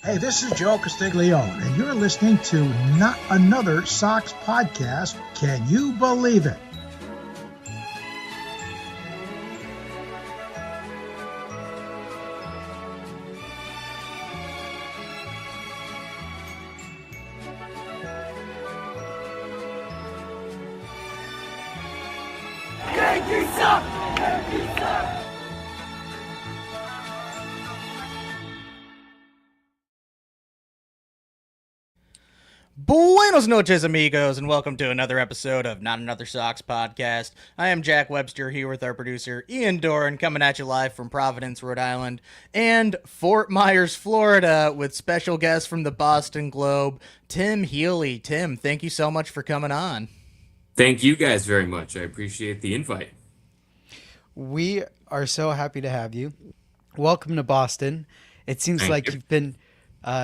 Hey, this is Joe Castiglione, and you're listening to Not Another Sox Podcast. Can you believe it? Buenos noches, amigos, and welcome to another episode of Not Another Sox Podcast. I am Jack Webster here with our producer, Ian Doran, coming at you live from Providence, Rhode Island, and Fort Myers, Florida, with special guest from the Boston Globe, Tim Healy. Tim, thank you so much for coming on. Thank you guys very much. I appreciate the invite. We are so happy to have you. Welcome to Boston. It seems Thank like you. you've been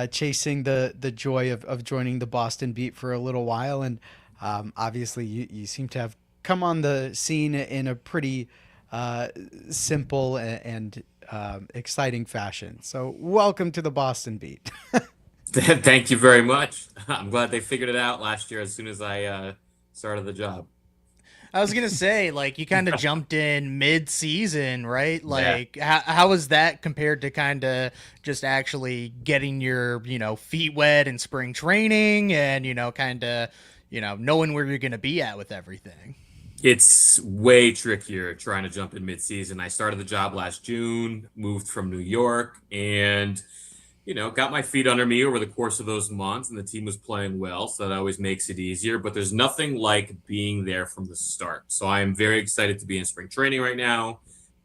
chasing the joy of joining the Boston beat for a little while, and obviously you seem to have come on the scene in a pretty simple and exciting fashion. So welcome to the Boston beat. Thank you very much. I'm glad they figured it out last year as soon as I started the job. I was going to say, like, you kind of jumped in mid-season, right? Like, how was that compared to kind of just actually getting your, feet wet in spring training and, kind of, knowing where you're going to be at with everything? It's way trickier trying to jump in mid-season. I started the job last June, moved from New York, and got my feet under me over the course of those months, and the team was playing well, so that always makes it easier. But there's nothing like being there from the start. So I am very excited to be in spring training right now,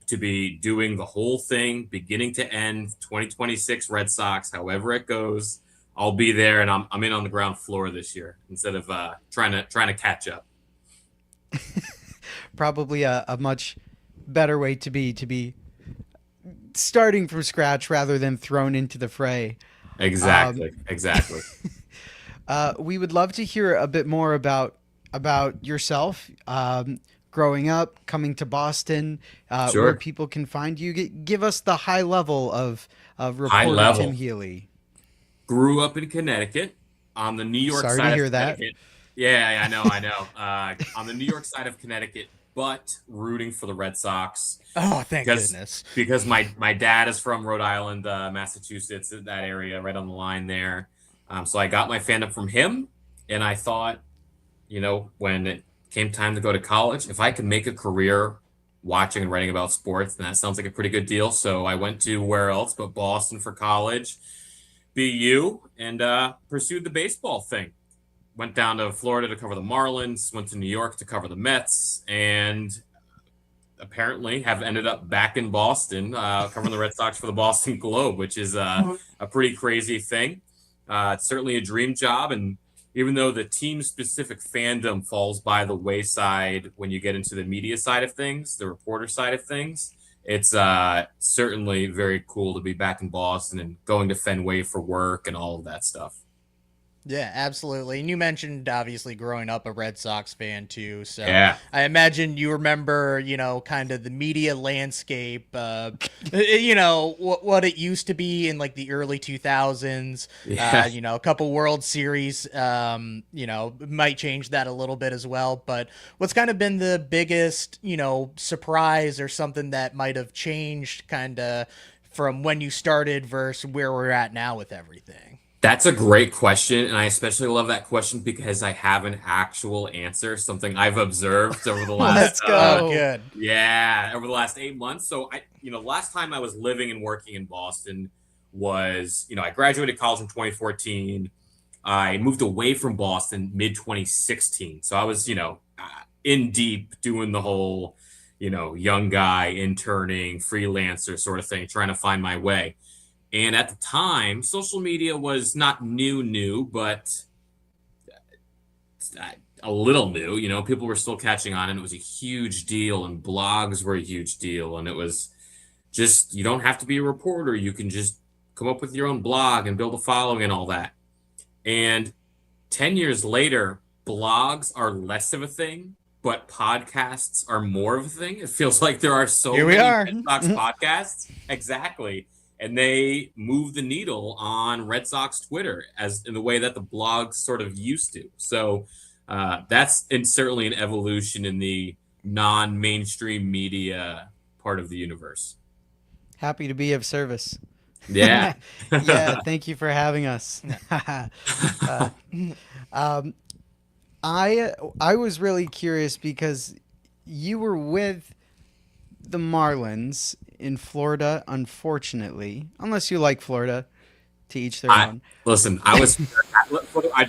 to be doing the whole thing, beginning to end, 2026 Red Sox, however it goes. I'll be there, and I'm in on the ground floor this year instead of trying to catch up. Probably a much better way to be starting from scratch rather than thrown into the fray. Exactly. We would love to hear a bit more about yourself, growing up, coming to Boston, Sure. where people can find you. Give us the high level of reporter High level. Tim Healy. Grew up in Connecticut on the New York Sorry side to hear of that. Connecticut. Yeah, I know. On the New York side of Connecticut, but rooting for the Red Sox. Oh, thank Because goodness. because my dad is from Rhode Island, Massachusetts, that area, right on the line there. So I got my fandom from him, and I thought, when it came time to go to college, if I could make a career watching and writing about sports, then that sounds like a pretty good deal. So I went to where else but Boston for college, BU, and pursued the baseball thing. Went down to Florida to cover the Marlins, went to New York to cover the Mets, and apparently have ended up back in Boston covering the Red Sox for the Boston Globe, which is a pretty crazy thing. It's certainly a dream job, and even though the team-specific fandom falls by the wayside when you get into the media side of things, the reporter side of things, it's certainly very cool to be back in Boston and going to Fenway for work and all of that stuff. Yeah, absolutely. And you mentioned obviously growing up a Red Sox fan too. So Yeah. I imagine you remember, kind of the media landscape, what it used to be in like the early 2000s, Yeah. a couple World Series, might change that a little bit as well. But what's kind of been the biggest, surprise or something that might have changed kind of from when you started versus where we're at now with everything? That's a great question, and I especially love that question because I have an actual answer, something I've observed over the Let's last go. Oh, good. over the last 8 months. So last time I was living and working in Boston was, I graduated college in 2014. I moved away from Boston mid 2016. So I was, in deep doing the whole, young guy interning, freelancer sort of thing, trying to find my way. And at the time, social media was not new, but a little new. People were still catching on, and it was a huge deal, and blogs were a huge deal. And it was just, you don't have to be a reporter. You can just come up with your own blog and build a following and all that. And 10 years later, blogs are less of a thing, but podcasts are more of a thing. It feels like there are so Here we many are. Red Sox podcasts. Exactly. and they moved the needle on Red Sox Twitter as in the way that the blogs sort of used to. So that's certainly an evolution in the non-mainstream media part of the universe. Happy to be of service. Yeah. Yeah, thank you for having us. I was really curious because you were with the Marlins in Florida, unfortunately, unless you like Florida, to each their own. Listen, I just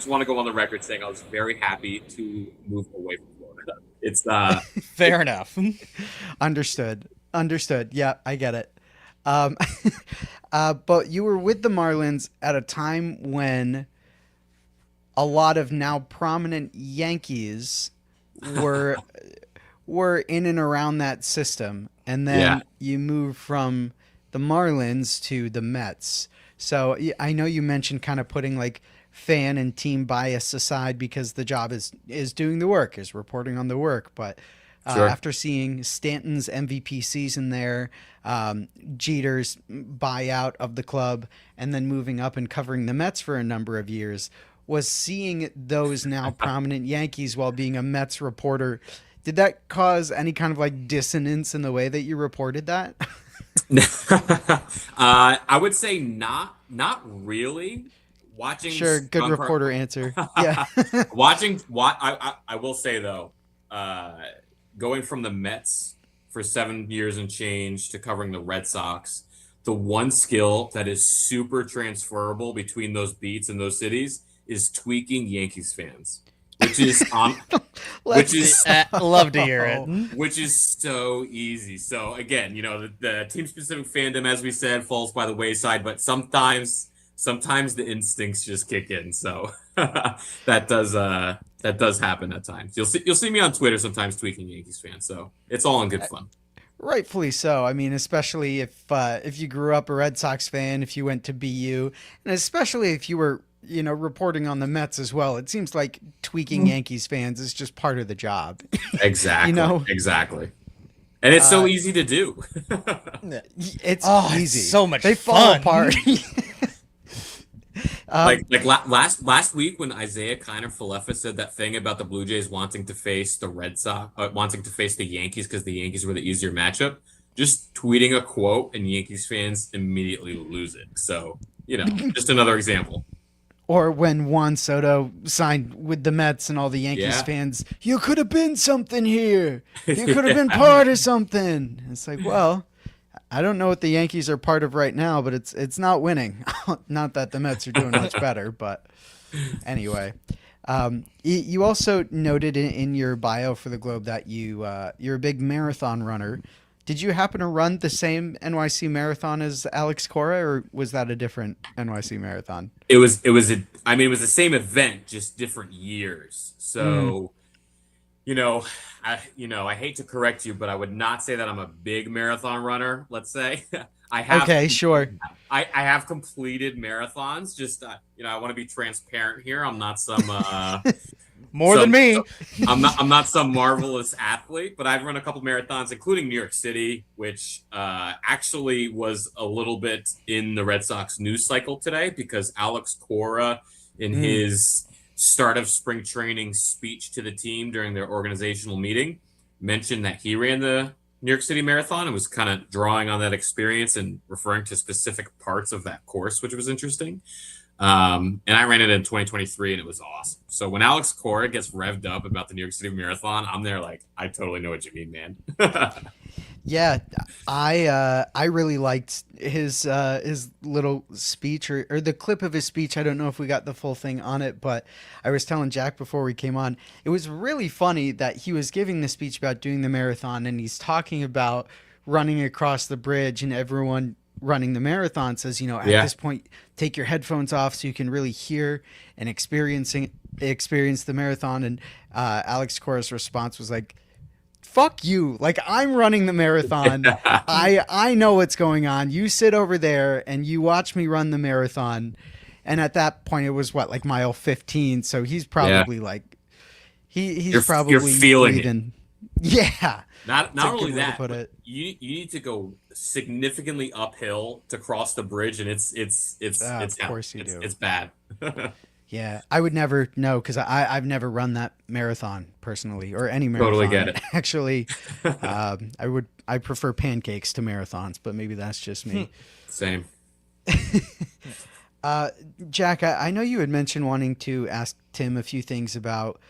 want to go on the record saying I was very happy to move away from Florida. It's fair enough. Understood. Yeah, I get it. But you were with the Marlins at a time when a lot of now prominent Yankees were in and around that system, and then you moved from the Marlins to the Mets. So I know you mentioned kind of putting like fan and team bias aside because the job is doing the work, is reporting on the work, but Sure. After seeing Stanton's MVP season there, Jeter's buyout of the club, and then moving up and covering the Mets for a number of years, was seeing those now prominent Yankees while being a Mets reporter. Did that cause any kind of like dissonance in the way that you reported that? I would say not really. Watching Sure, good reporter answer. Yeah. I will say though, going from the Mets for 7 years and change to covering the Red Sox, the one skill that is super transferable between those beats and those cities is tweaking Yankees fans, which is love to hear it. Which is so easy. So again, the team specific fandom, as we said, falls by the wayside, but sometimes the instincts just kick in. So that does happen at times. You'll see me on Twitter sometimes tweaking Yankees fans. So it's all in good fun. Rightfully so. I mean, especially if you grew up a Red Sox fan, if you went to BU, and especially if you were, reporting on the Mets as well. It seems like tweaking Yankees fans is just part of the job. Exactly. Exactly. And it's so easy to do. It's easy. It's so much They fun. fall apart. Last week when Isaiah Kiner-Falefa said that thing about the Blue Jays wanting to face the Red Sox, wanting to face the Yankees because the Yankees were the easier matchup, just tweeting a quote and Yankees fans immediately lose it. So, just another example. Or when Juan Soto signed with the Mets and all the Yankees fans, you could have been something here. You could have been part of something. It's like, well, I don't know what the Yankees are part of right now, but it's not winning. Not that the Mets are doing much better, but anyway. You also noted in your bio for the Globe that you're a big marathon runner. Did you happen to run the same NYC marathon as Alex Cora, or was that a different NYC marathon? It was the same event, just different years. So, I hate to correct you, but I would not say that I'm a big marathon runner. Let's say I have. Okay, sure. I have completed marathons. Just I want to be transparent here. I'm not some more than me. I'm not some marvelous athlete, but I've run a couple marathons, including New York City, which actually was a little bit in the Red Sox news cycle today because Alex Cora, in his start of spring training speech to the team during their organizational meeting, mentioned that he ran the New York City Marathon and was kind of drawing on that experience and referring to specific parts of that course, which was interesting. And I ran it in 2023 and it was awesome. So when Alex Cora gets revved up about the New York City Marathon, I'm there like, I totally know what you mean, man. Yeah, I really liked his little speech or the clip of his speech. I don't know if we got the full thing on it, but I was telling Jack before we came on, it was really funny that he was giving the speech about doing the marathon and he's talking about running across the bridge, and everyone running the marathon says, at this point, take your headphones off so you can really hear and experience the marathon. And Alex Cora's response was like, fuck you. Like, I'm running the marathon. I know what's going on. You sit over there and you watch me run the marathon. And at that point, it was like mile 15. So he's probably like, he's probably you're feeling breathing. it. Yeah. Not only that, but you need to go significantly uphill to cross the bridge, and it's Of hell. course you do. It's bad. Yeah, I would never know because I've never run that marathon personally or any marathon. Totally get it. Actually, I prefer pancakes to marathons, but maybe that's just me. Same. Jack, I know you had mentioned wanting to ask Tim a few things about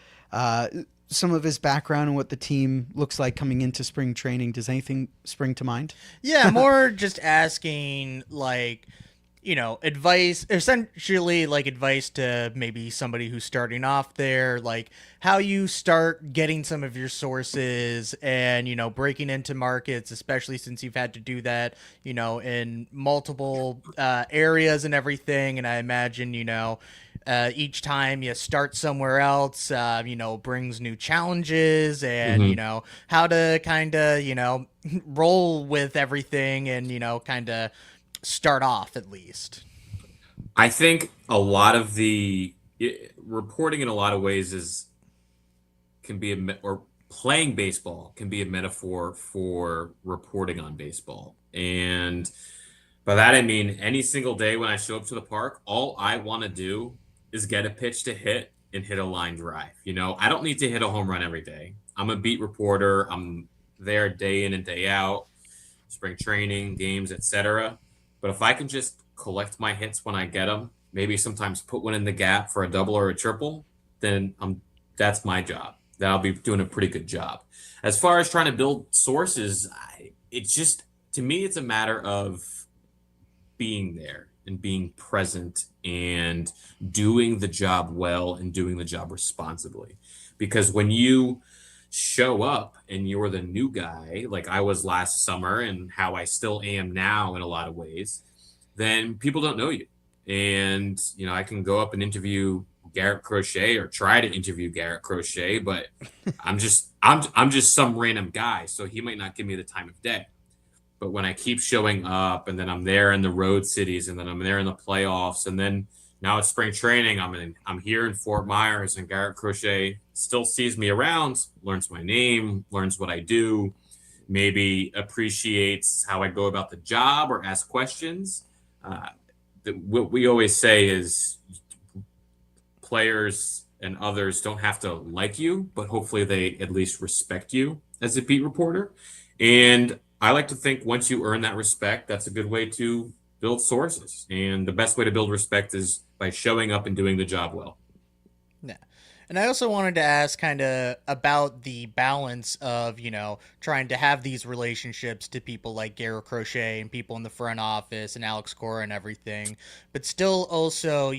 some of his background and what the team looks like coming into spring training. Does anything spring to mind? Yeah, more just asking, like, advice, essentially, like, advice to maybe somebody who's starting off there, like how you start getting some of your sources and, breaking into markets, especially since you've had to do that, in multiple areas and everything. And I imagine, each time you start somewhere else, brings new challenges and, how to kind of, roll with everything and, kind of start off at least. I think a lot of the reporting in a lot of ways can be or playing baseball can be a metaphor for reporting on baseball. And by that I mean any single day when I show up to the park, all I want to do is get a pitch to hit and hit a line drive. I don't need to hit a home run every day. I'm a beat reporter. I'm there day in and day out, spring training, games, etc. But if I can just collect my hits when I get them, maybe sometimes put one in the gap for a double or a triple, then that's my job. Then I'll be doing a pretty good job. As far as trying to build sources, to me, it's a matter of being there and being present and doing the job well and doing the job responsibly. Because when you show up and you're the new guy, like I was last summer and how I still am now in a lot of ways, then people don't know you. And, I can go up and interview Garrett Crochet or try to interview Garrett Crochet, but I'm just some random guy. So he might not give me the time of day. But when I keep showing up and then I'm there in the road cities and then I'm there in the playoffs and then now it's spring training, I'm here in Fort Myers and Garrett Crochet still sees me around, learns my name, learns what I do, maybe appreciates how I go about the job or ask questions. What we always say is players and others don't have to like you, but hopefully they at least respect you as a beat reporter. And I like to think once you earn that respect, that's a good way to build sources. And the best way to build respect is by showing up and doing the job well. Yeah. And I also wanted to ask kind of about the balance of, trying to have these relationships to people like Garrett Crochet and people in the front office and Alex Cora and everything, but still also,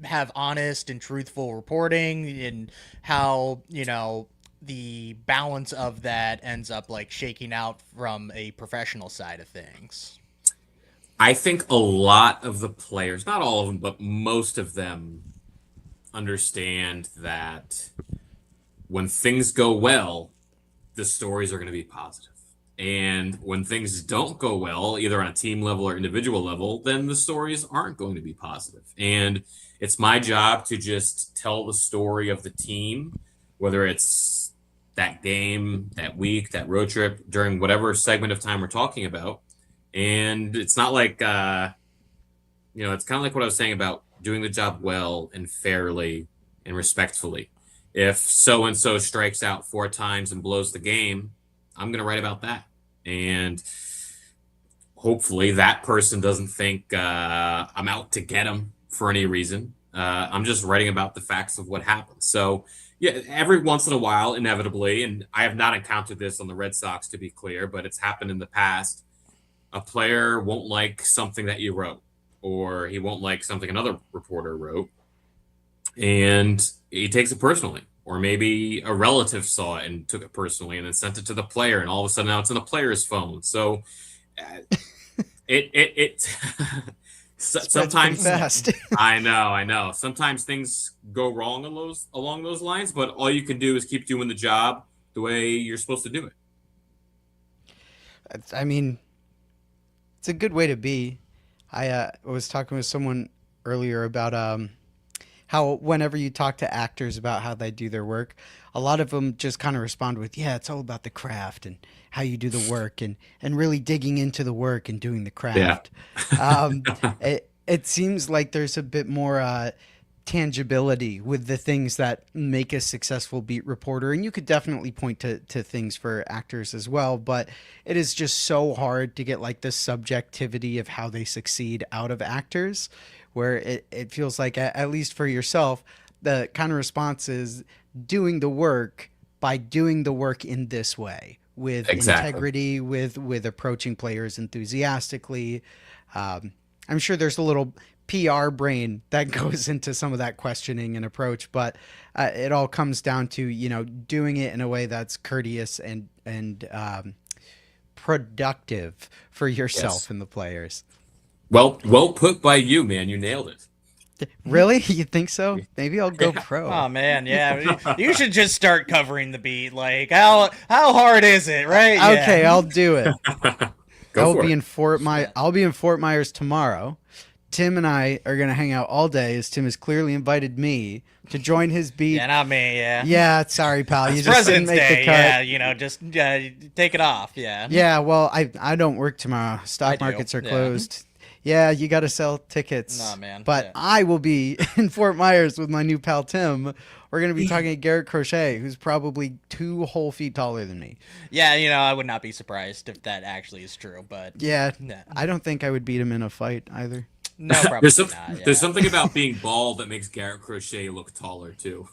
have honest and truthful reporting and how, the balance of that ends up like shaking out from a professional side of things. I think a lot of the players, not all of them, but most of them understand that when things go well, the stories are going to be positive. And when things don't go well, either on a team level or individual level, then the stories aren't going to be positive. And it's my job to just tell the story of the team, whether it's that game, that week, that road trip, during whatever segment of time we're talking about. And it's not like, it's kind of like what I was saying about doing the job well and fairly and respectfully. If so-and-so strikes out 4 times and blows the game, I'm going to write about that. And hopefully that person doesn't think I'm out to get them for any reason. I'm just writing about the facts of what happened. So, yeah, every once in a while, inevitably, and I have not encountered this on the Red Sox, to be clear, but it's happened in the past, a player won't like something that you wrote, or he won't like something another reporter wrote, and he takes it personally. Or maybe a relative saw it and took it personally and then sent it to the player, and all of a sudden now it's on the player's phone. So sometimes fast. I know. Sometimes things go wrong along those lines, but all you can do is keep doing the job the way you're supposed to do it. I mean, it's a good way to be. I was talking with someone earlier about how whenever you talk to actors about how they do their work, a lot of them just kind of respond with, yeah, it's all about the craft and how you do the work and really digging into the work and doing the craft. It seems like there's a bit more tangibility with the things that make a successful beat reporter. And you could definitely point to things for actors as well, but it is just so hard to get like the subjectivity of how they succeed out of actors, where it feels like, at least for yourself, the kind of response is doing the work by doing the work in this way with integrity, with approaching players enthusiastically. I'm sure there's a little PR brain that goes into some of that questioning and approach, but it all comes down to, you know, doing it in a way that's courteous and productive for yourself and the players. Well put by you, man. You nailed it. Really? You think so? Maybe I'll go pro. Oh man, yeah. You should just start covering the beat. Like, how hard is it, right? Okay, I'll do it. I'll be in Fort Myers tomorrow. Tim and I are going to hang out all day, as Tim has clearly invited me to join his beat. Yeah, not me, yeah. Yeah, sorry, pal. It's You just didn't President's make Day, the cut. yeah, you know, just take it off, yeah. Yeah, well, I don't work tomorrow. I Stock do, markets are yeah. closed. Yeah, you got to sell tickets. Nah, man, But yeah. I will be in Fort Myers with my new pal Tim. We're going to be talking to Garrett Crochet, who's probably 2 whole feet taller than me. Yeah, you know, I would not be surprised if that actually is true, but Yeah, no, I don't think I would beat him in a fight either. no probably not. Yeah. There's something about being bald that makes Garrett Crochet look taller too.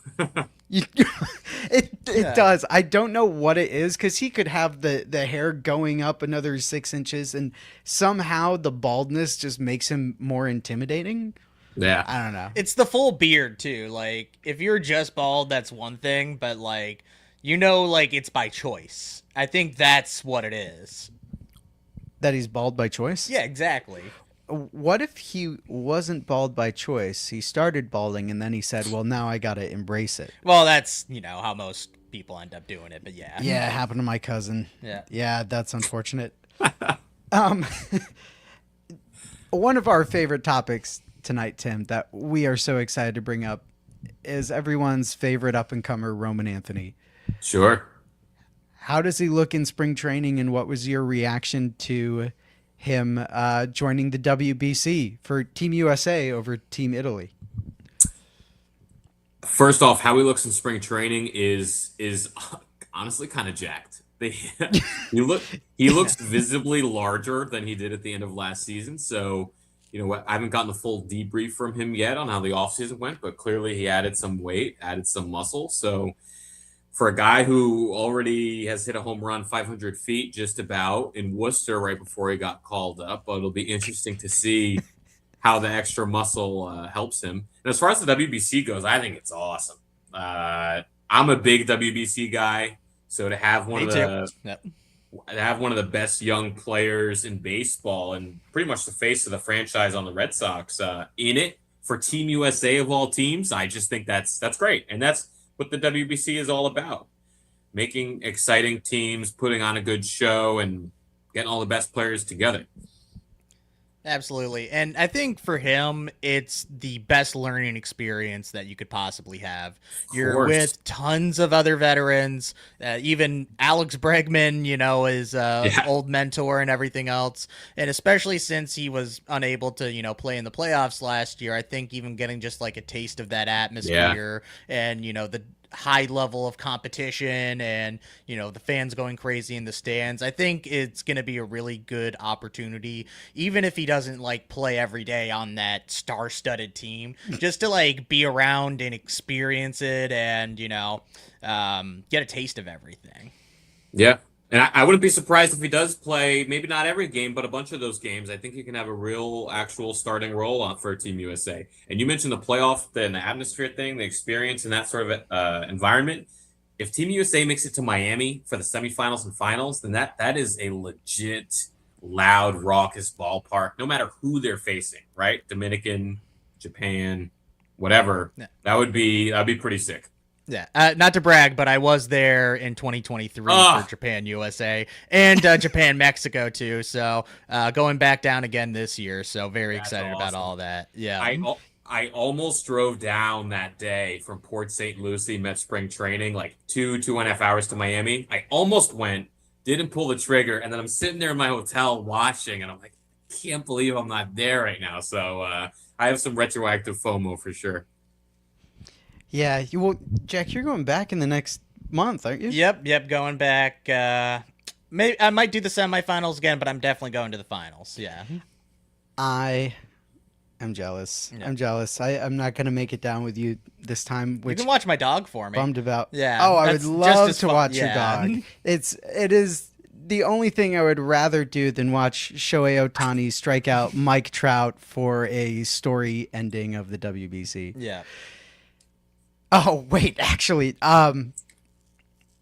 It does. I don't know what it is, because he could have the hair going up another 6 inches, and somehow the baldness just makes him more intimidating. Yeah. I don't know. It's the full beard too. Like, if you're just bald, that's one thing, but like, you know, like, it's by choice. I think that's what it is. That he's bald by choice? Yeah, exactly. What if he wasn't bald by choice? He started balding and then he said, well, now I got to embrace it. Well, that's, you know, how most people end up doing it, but yeah. Yeah, it happened to my cousin. Yeah. Yeah, that's unfortunate. One of our favorite topics tonight, Tim, that we are so excited to bring up is everyone's favorite up-and-comer, Roman Anthony. Sure. How does he look in spring training, and what was your reaction to him joining the WBC for Team USA over Team Italy? First off, how he looks in spring training is honestly kind of jacked. He looks visibly larger than he did at the end of last season. So, you know what, I haven't gotten the full debrief from him yet on how the offseason went, but clearly he added some weight, added some muscle. So for a guy who already has hit a home run 500 feet just about in Worcester right before he got called up, but it'll be interesting to see how the extra muscle helps him. And as far as the WBC goes, I think it's awesome. I'm a big WBC guy, so to have one of the best young players in baseball and pretty much the face of the franchise on the Red Sox in it for Team USA of all teams, I just think that's great. And that's what the WBC is all about. Making exciting teams, putting on a good show, and getting all the best players together. Absolutely. And I think for him, it's the best learning experience that you could possibly have. You're with tons of other veterans, even Alex Bregman, you know, is old mentor and everything else. And especially since he was unable to, you know, play in the playoffs last year, I think even getting just like a taste of that atmosphere and, you know, the high level of competition and, you know, the fans going crazy in the stands, I think it's going to be a really good opportunity, even if he doesn't like play every day on that star-studded team, just to like be around and experience it and, you know, get a taste of everything. Yeah. And I wouldn't be surprised if he does play, maybe not every game, but a bunch of those games. I think he can have a real, actual starting role on for Team USA. And you mentioned the playoff and the atmosphere thing, the experience in that sort of environment. If Team USA makes it to Miami for the semifinals and finals, then that is a legit, loud, raucous ballpark, no matter who they're facing, right? Dominican, Japan, whatever. Yeah. That'd be pretty sick. Yeah, not to brag, but I was there in 2023 for Japan USA and Japan Mexico too. So going back down again this year. So very excited about all that. Yeah, I almost drove down that day from Port St. Lucie, met spring training, like 2.5 hours to Miami. I almost went, didn't pull the trigger, and then I'm sitting there in my hotel watching, and I'm like, I can't believe I'm not there right now. So I have some retroactive FOMO for sure. Yeah, Jack, you're going back in the next month, aren't you? Yep, going back. Maybe I might do the semifinals again, but I'm definitely going to the finals. Yeah. I am jealous. Yeah. I'm jealous. I'm not going to make it down with you this time, You which can watch my dog for me. bummed about. Yeah. Oh, I would that's just love as to fun. watch your Yeah. dog. It is the only thing I would rather do than watch Shohei Ohtani strike out Mike Trout for a story ending of the WBC. Yeah. Oh, wait, actually,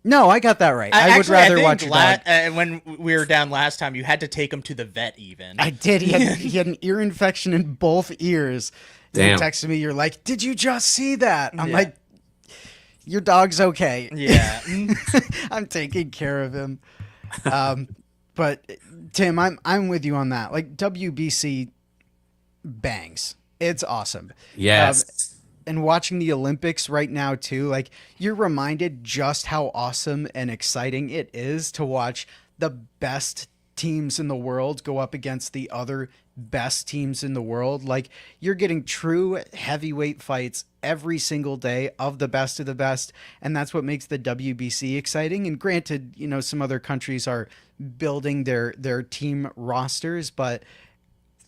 no, I got that right. I would rather watch your dog. When we were down last time, you had to take him to the vet even. I did. He had an ear infection in both ears. Damn. He texted me, "You're like, did you just see that?" I'm Yeah. like, "Your dog's okay." Yeah. I'm taking care of him. But Tim, I'm with you on that. Like WBC bangs. It's awesome. Yes. And watching the Olympics right now too, like you're reminded just how awesome and exciting it is to watch the best teams in the world go up against the other best teams in the world. Like you're getting true heavyweight fights every single day of the best, and that's what makes the WBC exciting. And granted, you know, some other countries are building their team rosters, but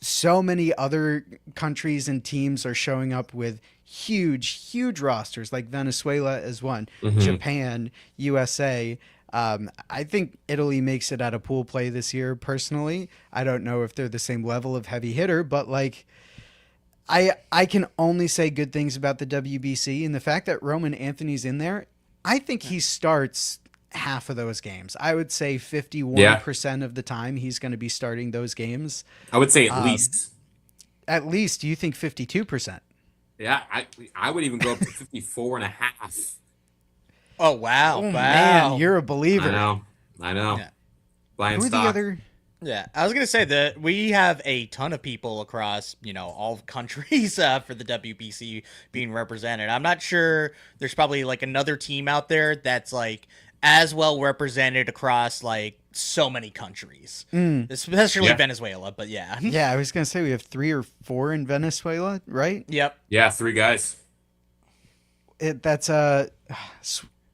so many other countries and teams are showing up with huge rosters, like Venezuela is one, Japan, USA. I think Italy makes it out of pool play this year. Personally, I don't know if they're the same level of heavy hitter, but like I can only say good things about the WBC, and the fact that Roman Anthony's in there, I think he starts half of those games. I would say 51% of the time he's going to be starting those games. I would say at least. At least, do you think 52%? Yeah, I would even go up to 54.5. Oh wow! Oh wow. man, you're a believer. I know. Yeah. Buying Who are the stock. other? Yeah, I was gonna say that we have a ton of people across, all countries for the WBC being represented. I'm not sure. There's probably like another team out there that's like as well represented across like so many countries, especially Yeah. Venezuela. But yeah, Yeah, I was gonna say we have 3 or 4 in Venezuela, right? yep. Yeah, 3 guys. That's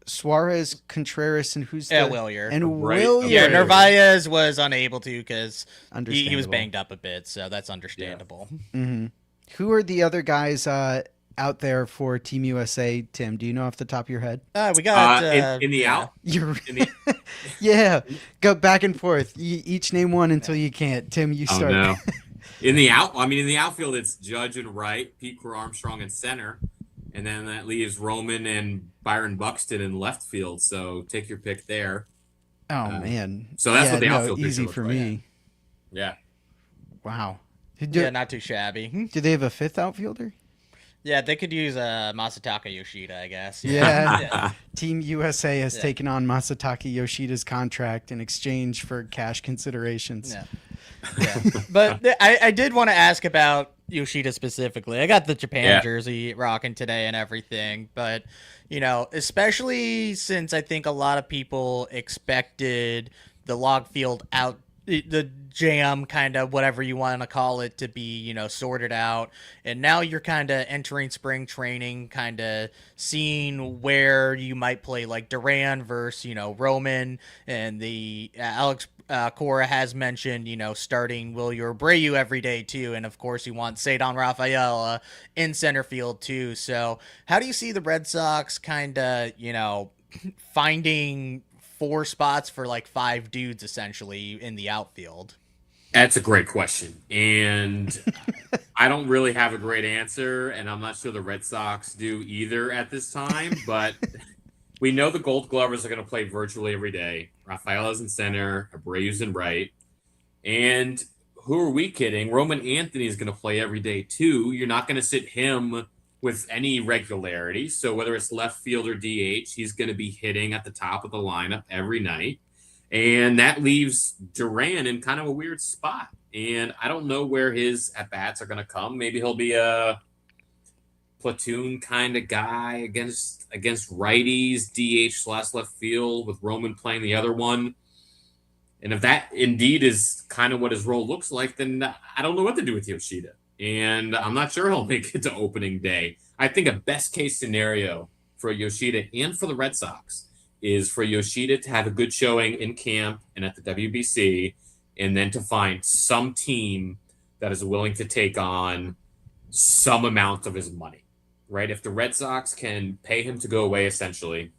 Suarez, Contreras, and who's Yeah, the Willier. and Right. Willier. Yeah, Yeah. Narvaez was unable to because he was Understandable. banged up a bit, so that's understandable. Who are the other guys out there for Team USA? Tim, do you know off the top of your head? We got In the yeah. out. You're In the, yeah. Go back and forth. You each name one until you can't. Tim, you oh start. no. In the outfield, it's Judge and right, Pete Crow Armstrong in center, and then that leaves Roman and Byron Buxton in left field. So take your pick there. Oh man. so that's what the outfield picture easy looks for like. me. Yeah. Wow. Yeah, not too shabby. Do they have a 5th outfielder? Yeah, they could use Masataka Yoshida, I guess. Yeah. Team USA has Yeah. taken on Masataka Yoshida's contract in exchange for cash considerations. Yeah. Yeah. But I did want to ask about Yoshida specifically. I got the Japan Yeah. jersey rocking today and everything, but especially since I think a lot of people expected the log field out, the jam, kind of whatever you want to call it, to be sorted out, and now you're kind of entering spring training, kind of seeing where you might play like Duran versus Roman, and the Alex Cora has mentioned starting Wilyer Abreu every day too, and of course you want Cedon Rafael in center field too. So how do you see the Red Sox kind of finding 4 spots for like 5 dudes essentially in the outfield? That's a great question. And I don't really have a great answer, and I'm not sure the Red Sox do either at this time, but we know the Gold Glovers are going to play virtually every day. Rafaela's in center, Abreu's in right. And who are we kidding? Roman Anthony is going to play every day too. You're not going to sit him with any regularity. So whether it's left field or DH, he's going to be hitting at the top of the lineup every night. And that leaves Duran in kind of a weird spot. And I don't know where his at-bats are going to come. Maybe he'll be a platoon kind of guy against righties, DH/left field, with Roman playing the other one. And if that indeed is kind of what his role looks like, then I don't know what to do with Yoshida. And I'm not sure he'll make it to opening day. I think a best case scenario for Yoshida and for the Red Sox is for Yoshida to have a good showing in camp and at the WBC, and then to find some team that is willing to take on some amount of his money, right? If the Red Sox can pay him to go away essentially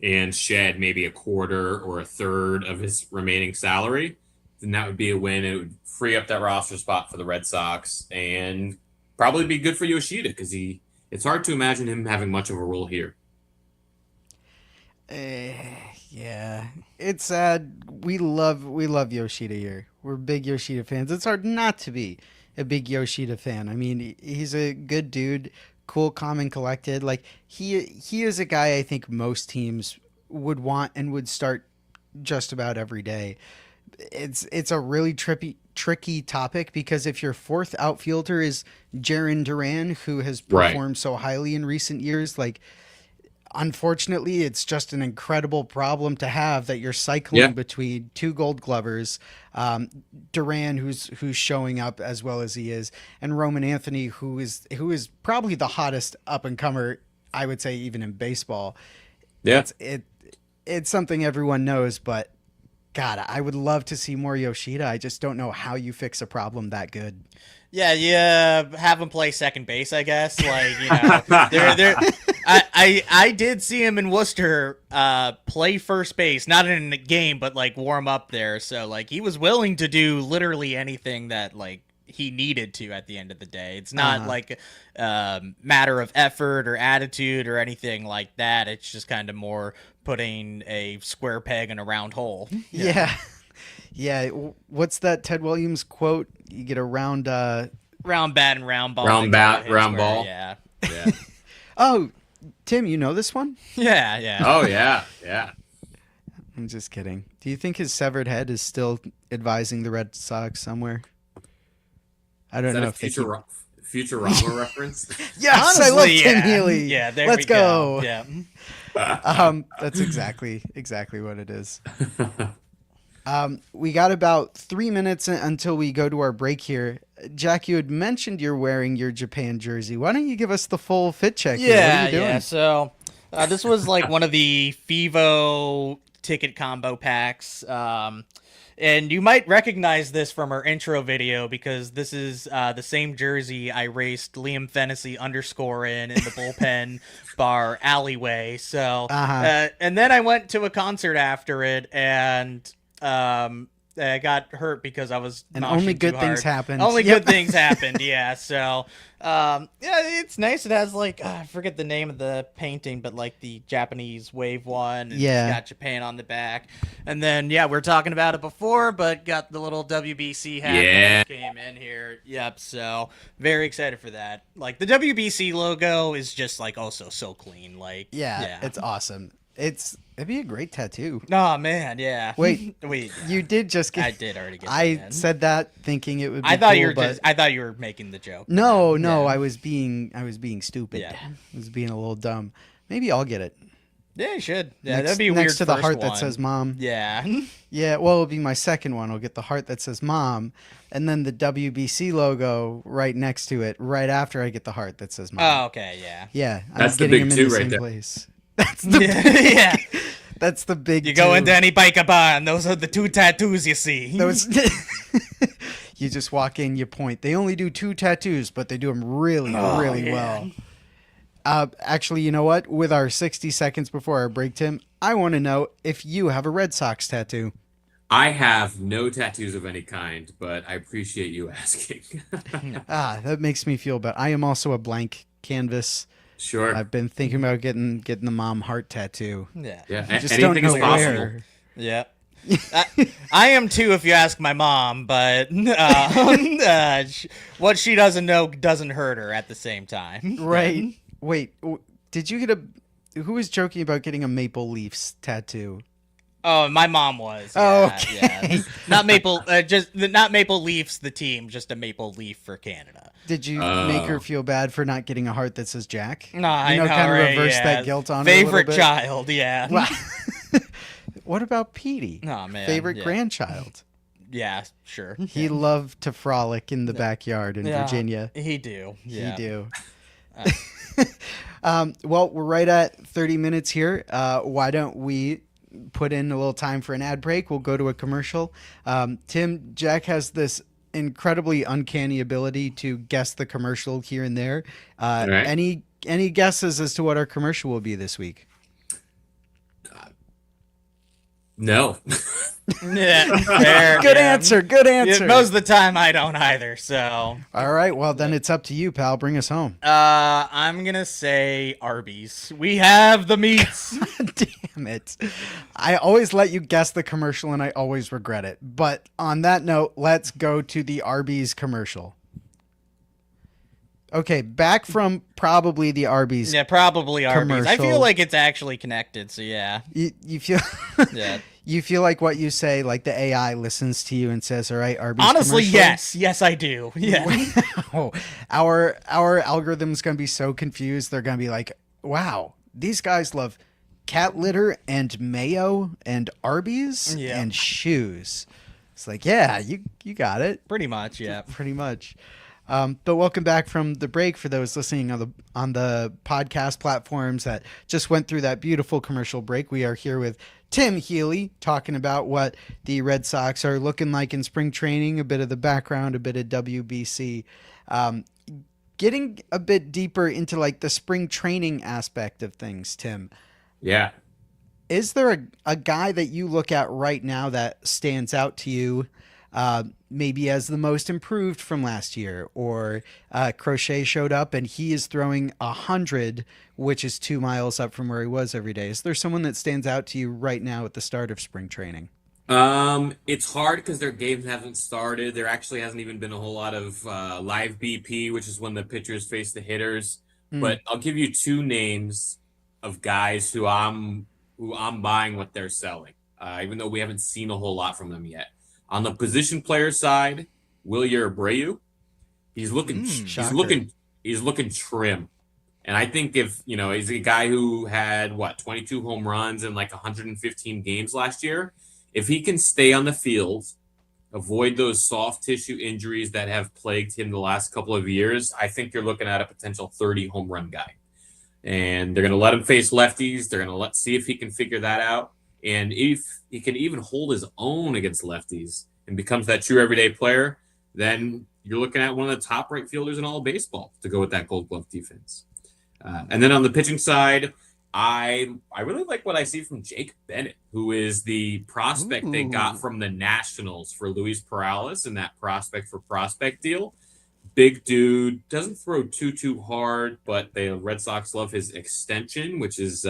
and shed maybe a quarter or a third of his remaining salary, then that would be a win. It would free up that roster spot for the Red Sox and probably be good for Yoshida because it's hard to imagine him having much of a role here. Yeah, it's sad. We love Yoshida here. We're big Yoshida fans. It's hard not to be a big Yoshida fan. I mean, he's a good dude, cool, calm, and collected. Like he is a guy I think most teams would want and would start just about every day. It's a really tricky topic because if your fourth outfielder is Jarren Duran, who has performed so highly in recent years, like unfortunately it's just an incredible problem to have that you're cycling between two Gold Glovers, Duran who's showing up as well as he is, and Roman Anthony who is probably the hottest up and comer, I would say, even in baseball. Yeah, it's something everyone knows, but God, I would love to see more Yoshida. I just don't know how you fix a problem that good. Yeah, have him play second base, I guess. Like, you know, I did see him in Worcester play first base, not in a game, but like warm up there. So like he was willing to do literally anything that like he needed to at the end of the day. It's not like a matter of effort or attitude or anything like that. It's just kind of more putting a square peg in a round hole. Yeah. Yeah. What's that Ted Williams quote? You get a round bat and round ball. Round bat, round ball. Yeah. Yeah. Oh, Tim, you know this one? Yeah. Oh, yeah. Yeah. I'm just kidding. Do you think his severed head is still advising the Red Sox somewhere? I don't know if Futurama reference. Yes, honestly, I love Tim Healy. Yeah, there Let's we go. Yeah. That's exactly what it is. We got about 3 minutes until we go to our break here. Jack, you had mentioned you're wearing your Japan jersey. Why don't you give us the full fit check? Yeah, what are you doing? Yeah. So this was like one of the FIVO ticket combo packs. And you might recognize this from our intro video because this is the same jersey I raced Liam Fennessy _ in the bullpen bar alleyway. So, and then I went to a concert after it, and I got hurt because I was and only good things happened. Only good things happened. Yeah. So, yeah, it's nice. It has like I forget the name of the painting, but like the Japanese wave one. And it's got Japan on the back, and then we were talking about it before, but got the little WBC hat that came in here. Yep. So very excited for that. Like the WBC logo is just like also so clean. Like it's awesome. It'd be a great tattoo. Oh man, yeah. Wait, yeah. You did just get. I did already get. I said that thinking it would be. I thought cool, I thought you were making the joke. No, I was being stupid. Yeah. I was being a little dumb. Maybe I'll get it. Yeah, you should. Yeah, that'd be weird. Next to the heart that says "Mom." Yeah. Yeah. Well, it'll be my second one. I'll get the heart that says "Mom," and then the WBC logo right next to it. Right after I get the heart that says "Mom." Oh, okay. Yeah. Yeah. That's I'm the getting big them in two the right same there. place. That's the yeah. That's the big. You go into any biker bar, and those are the two tattoos you see. Those. You just walk in, you point. They only do 2 tattoos, but they do them really well. Actually, you know what? With our 60 seconds before our break, Tim, I want to know if you have a Red Sox tattoo. I have no tattoos of any kind, but I appreciate you asking. That makes me feel better. I am also a blank canvas. Sure. I've been thinking about getting the mom heart tattoo. Yeah. Yeah. Just Anything don't know is possible. where. Yeah. I am too, if you ask my mom, but what she doesn't know doesn't hurt her at the same time. Right. Wait, did you get who was joking about getting a Maple Leafs tattoo? Oh, my mom was. Oh, Yeah, okay. yeah. Not Maple, not Maple Leafs, the team, just a Maple Leaf for Canada. Did you make her feel bad for not getting a heart that says Jack? No, I you know, know, kind of right? reverse Yeah. that guilt on her a little Favorite bit? child, yeah. Wow. What about Petey? Oh, man. Favorite yeah. grandchild? Yeah, sure. He loved to frolic in the backyard in Yeah, Virginia. He do. Yeah. He do. Well, we're right at 30 minutes here. Why don't we put in a little time for an ad break? We'll go to a commercial. Tim, Jack has this incredibly uncanny ability to guess the commercial here and there. Right. Any guesses as to what our commercial will be this week? No. Yeah, fair, Good yeah. answer. Good answer. Yeah, most of the time, I don't either. So, All right. Well, then it's up to you, pal. Bring us home. I'm gonna say Arby's. We have the meats. Damn it. I always let you guess the commercial and I always regret it. But on that note, let's go to the Arby's commercial. Okay, back from probably the Arby's. Yeah, probably Arby's. I feel Commercial. like it's actually connected. So yeah, You feel yeah. you feel like what you say, like the AI listens to you and says, "All right, Arby's." Honestly, commercial?" yes, I do. Yeah. Wow. Our algorithm's gonna be so confused. They're gonna be like, "Wow, these guys love cat litter and mayo and Arby's Yeah. and shoes." It's like, yeah, you got it. Pretty much, yeah. Pretty much. But welcome back from the break for those listening on the podcast platforms that just went through that beautiful commercial break. We are here with Tim Healy talking about what the Red Sox are looking like in spring training, a bit of the background, a bit of WBC. Getting a bit deeper into like the spring training aspect of things, Tim. Yeah. Is there a guy that you look at right now that stands out to you, maybe as the most improved from last year? Or Crochet showed up and he is throwing 100, which is 2 miles up from where he was every day. Is there someone that stands out to you right now at the start of spring training? It's hard because their games haven't started. There actually hasn't even been a whole lot of live BP, which is when the pitchers face the hitters. But I'll give you two names of guys who I'm buying what they're selling, even though we haven't seen a whole lot from them yet. On the position player side, Wilyer Abreu, he's looking trim. And I think if, he's a guy who had 22 home runs in like 115 games last year. If he can stay on the field, avoid those soft tissue injuries that have plagued him the last couple of years, I think you're looking at a potential 30 home run guy. And they're going to let him face lefties. They're going to see if he can figure that out. And if he can even hold his own against lefties and becomes that true everyday player, then you're looking at one of the top right fielders in all of baseball to go with that Gold Glove defense. And then on the pitching side, I really like what I see from Jake Bennett, who is the prospect they got from the Nationals for Luis Perales in that prospect for prospect deal. Big dude, doesn't throw too hard, but the Red Sox love his extension, which is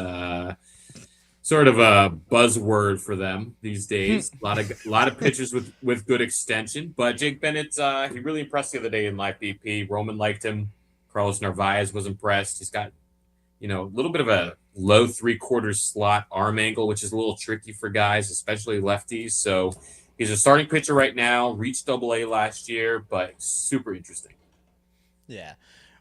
sort of a buzzword for them these days. A lot of pitchers with good extension, but Jake Bennett, he really impressed the other day in live BP. Roman liked him. Carlos Narvaez was impressed. He's got a little bit of a low 3/4 slot arm angle, which is a little tricky for guys, especially lefties. So he's a starting pitcher right now, reached AA last year, but super interesting. Yeah.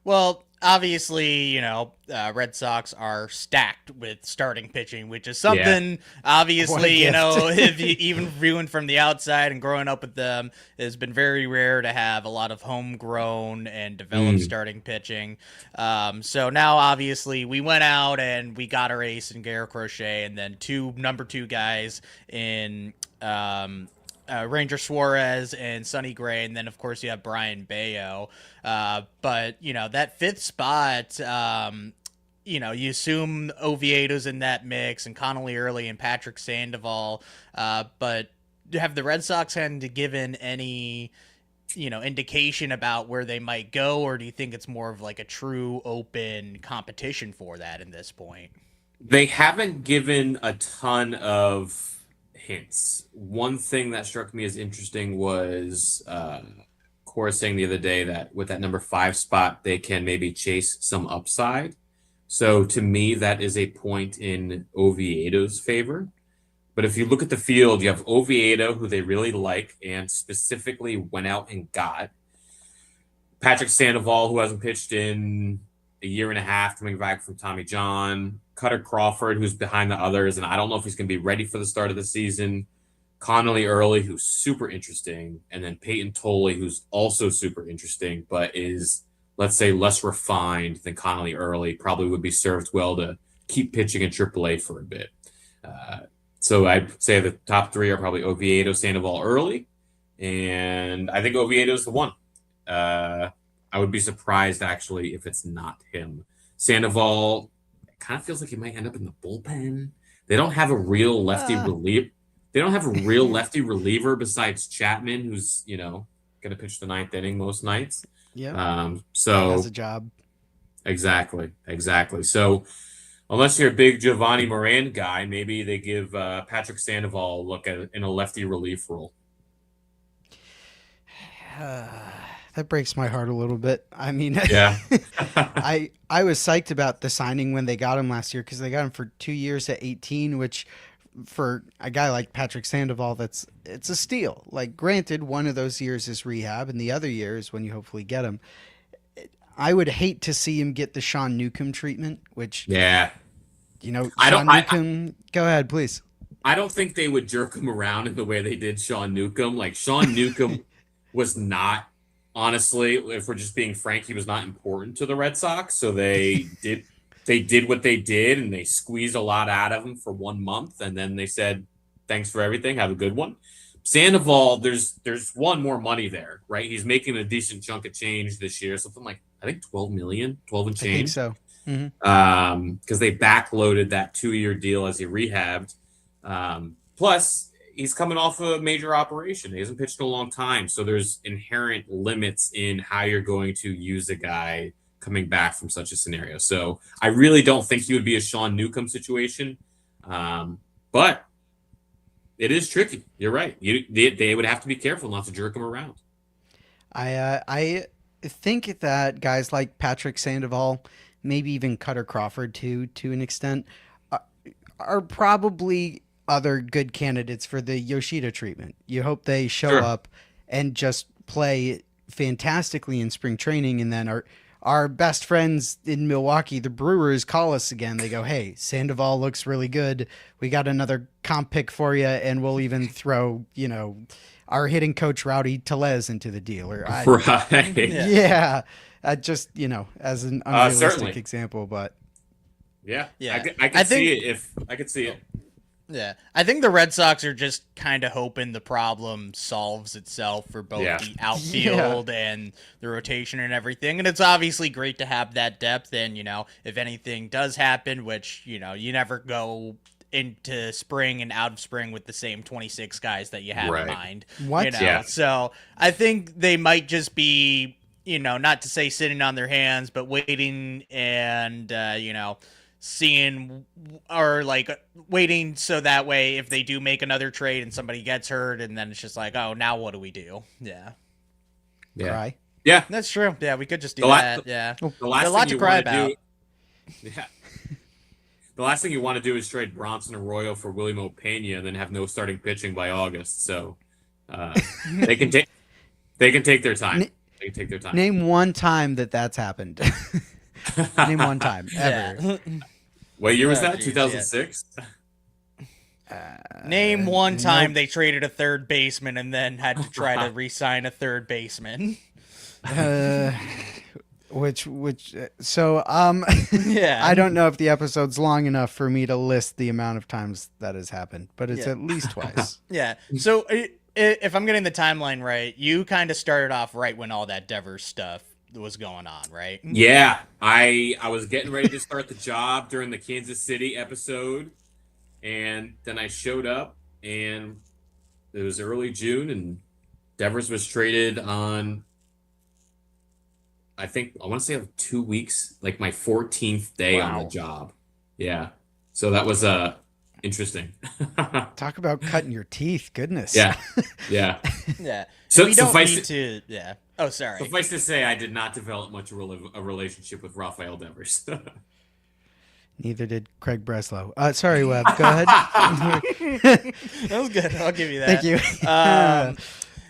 Well, obviously, Red Sox are stacked with starting pitching, which is something, obviously, if you even viewing from the outside and growing up with them, it's been very rare to have a lot of homegrown and developed starting pitching. So now, obviously, we went out and we got our ace in Garrett Crochet and then number two guys in Ranger Suarez and Sonny Gray, and then of course you have Brian Bayo. But that fifth spot, you assume Oviedo's in that mix and Connolly Early and Patrick Sandoval. But have the Red Sox had given any indication about where they might go, or do you think it's more of like a true open competition for that in this point? They haven't given a ton of hints. One thing that struck me as interesting was Cora saying the other day that with that number 5 spot, they can maybe chase some upside. So to me, that is a point in Oviedo's favor. But if you look at the field, you have Oviedo, who they really like and specifically went out and got. Patrick Sandoval, who hasn't pitched in a year and a half, coming back from Tommy John. Cutter Crawford, who's behind the others, and I don't know if he's going to be ready for the start of the season. Connolly Early, who's super interesting. And then Peyton Tolley, who's also super interesting, but is, let's say, less refined than Connolly Early. Probably would be served well to keep pitching in AAA for a bit. So I'd say the top three are probably Oviedo, Sandoval, Early, and I think Oviedo's the one. I would be surprised, actually, if it's not him. Sandoval kind of feels like he might end up in the bullpen. They don't have a real lefty reliever. They don't have a real lefty reliever besides Chapman, who's, going to pitch the ninth inning most nights. Yeah. So has a job. Exactly. So unless you're a big Giovanni Moran guy, maybe they give Patrick Sandoval a look at in a lefty relief role. That breaks my heart a little bit. I mean, yeah. I was psyched about the signing when they got him last year because they got him for 2 years at 18, which for a guy like Patrick Sandoval, it's a steal. Like, granted, one of those years is rehab, and the other year is when you hopefully get him. I would hate to see him get the Sean Newcomb treatment, which Newcomb. Go ahead, please. I don't think they would jerk him around in the way they did Sean Newcomb. Like, Sean Newcomb was not, honestly, if we're just being frank, he was not important to the Red Sox. So they did what they did, and they squeezed a lot out of him for 1 month, and then they said, "Thanks for everything. Have a good one." Sandoval, there's one more money there, right? He's making a decent chunk of change this year, something like I think 12 million, 12 and change. I think so. Mm-hmm. Because they backloaded that 2-year deal as he rehabbed. Plus, he's coming off a major operation. He hasn't pitched in a long time, so there's inherent limits in how you're going to use a guy coming back from such a scenario. So I really don't think he would be a Sean Newcomb situation, but it is tricky. You're right. They would have to be careful not to jerk him around. I think that guys like Patrick Sandoval, maybe even Cutter Crawford to an extent, are probably other good candidates for the Yoshida treatment. You hope they show up and just play fantastically in spring training, and then our best friends in Milwaukee, the Brewers, call us again. They go, "Hey, Sandoval looks really good. We got another comp pick for you, and we'll even throw, our hitting coach Rowdy Tellez into the deal." Just, as an unrealistic example, but yeah. I could see it. Yeah, I think the Red Sox are just kind of hoping the problem solves itself for both the outfield and the rotation and everything. And it's obviously great to have that depth. And, if anything does happen, which, you never go into spring and out of spring with the same 26 guys that you have in mind. So I think they might just be, not to say sitting on their hands, but waiting and, seeing or waiting so that way if they do make another trade and somebody gets hurt, and then it's just like, oh, now what do we do? Cry. Yeah, that's true. Yeah, we could just do that. The last a lot to cry about. The last thing you want to do is trade Bronson Arroyo for William Opeña and then have no starting pitching by August. So they can take their time. They can take their time. Name one time that's happened. Name one time ever. What year was that? 2006? Name one time they traded a third baseman and then had to try to re-sign a third baseman. I don't know if the episode's long enough for me to list the amount of times that has happened, but it's at least twice. Yeah. So if I'm getting the timeline right, you kind of started off right when all that Devers stuff was going on, right? Yeah, I was getting ready to start the job during the Kansas City episode, and then I showed up, and it was early June, and Devers was traded on, I want to say 2 weeks, like my 14th day on the job. Yeah, so that was interesting. Talk about cutting your teeth, goodness. Yeah. So we don't need to. Yeah. Oh, sorry. Suffice to say, I did not develop much of a relationship with Rafael Devers. Neither did Craig Breslow. Sorry, Webb. Go ahead. That was good. I'll give you that. Thank you.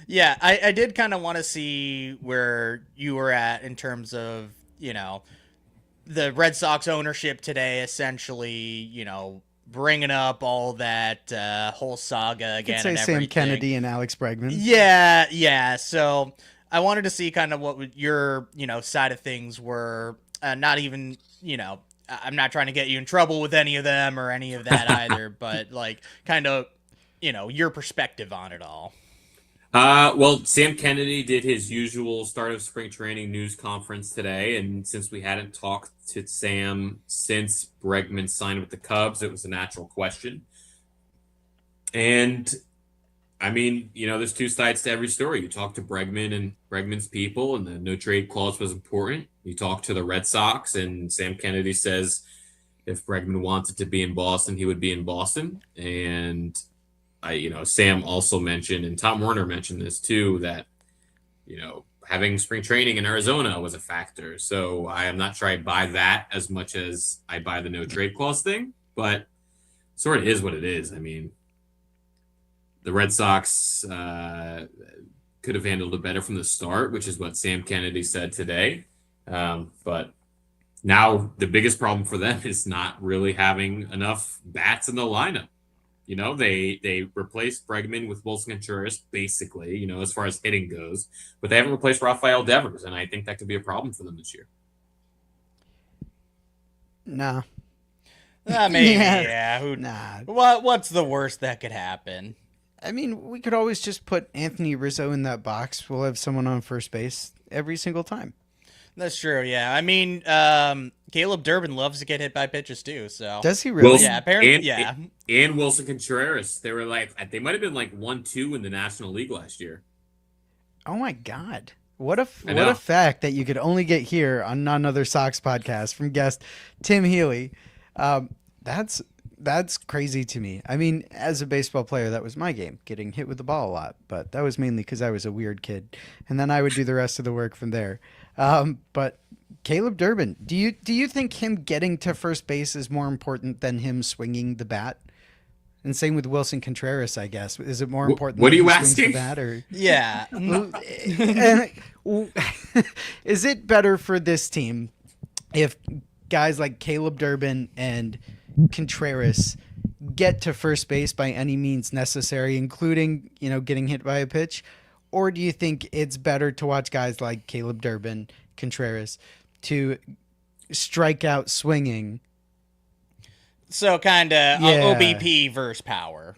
Yeah, I did kind of want to see where you were at in terms of, the Red Sox ownership today, essentially, bringing up all that whole saga again. Could say and Sam everything. Kennedy and Alex Bregman. Yeah. So I wanted to see kind of what your, side of things were. Not even, I'm not trying to get you in trouble with any of them or any of that either, but like kind of, your perspective on it all. Well, Sam Kennedy did his usual start of spring training news conference today, and since we hadn't talked to Sam since Bregman signed with the Cubs, it was a natural question. And I mean, there's two sides to every story. You talk to Bregman and Bregman's people, and the no trade clause was important. You talk to the Red Sox, and Sam Kennedy says if Bregman wanted to be in Boston, he would be in Boston. And Sam also mentioned, and Tom Werner mentioned this too, that, having spring training in Arizona was a factor. So I am not sure I buy that as much as I buy the no trade clause thing, but sort of is what it is. I mean, the Red Sox could have handled it better from the start, which is what Sam Kennedy said today. But now the biggest problem for them is not really having enough bats in the lineup. They replaced Bregman with Wilson Contreras, basically, as far as hitting goes, but they haven't replaced Rafael Devers, and I think that could be a problem for them this year. Nah. Maybe, yeah. Nah. What's the worst that could happen? I mean, we could always just put Anthony Rizzo in that box. We'll have someone on first base every single time. That's true, yeah. I mean, Caleb Durbin loves to get hit by pitches too, so. Does he really? Yeah, apparently, And Wilson Contreras. They might have been like 1-2 in the National League last year. Oh my God. What a fact that you could only get here on Not Another Sox podcast from guest Tim Healy. That's crazy to me. I mean, as a baseball player, that was my game, getting hit with the ball a lot. But that was mainly because I was a weird kid. And then I would do the rest of the work from there. But Caleb Durbin, do you think him getting to first base is more important than him swinging the bat? And same with Wilson Contreras, I guess. Is it more important? What are you he asking? The bat, or yeah. Is it better for this team if guys like Caleb Durbin and Contreras get to first base by any means necessary, including, getting hit by a pitch? Or do you think it's better to watch guys like Caleb Durbin, Contreras, to strike out swinging? So kind of OBP versus power.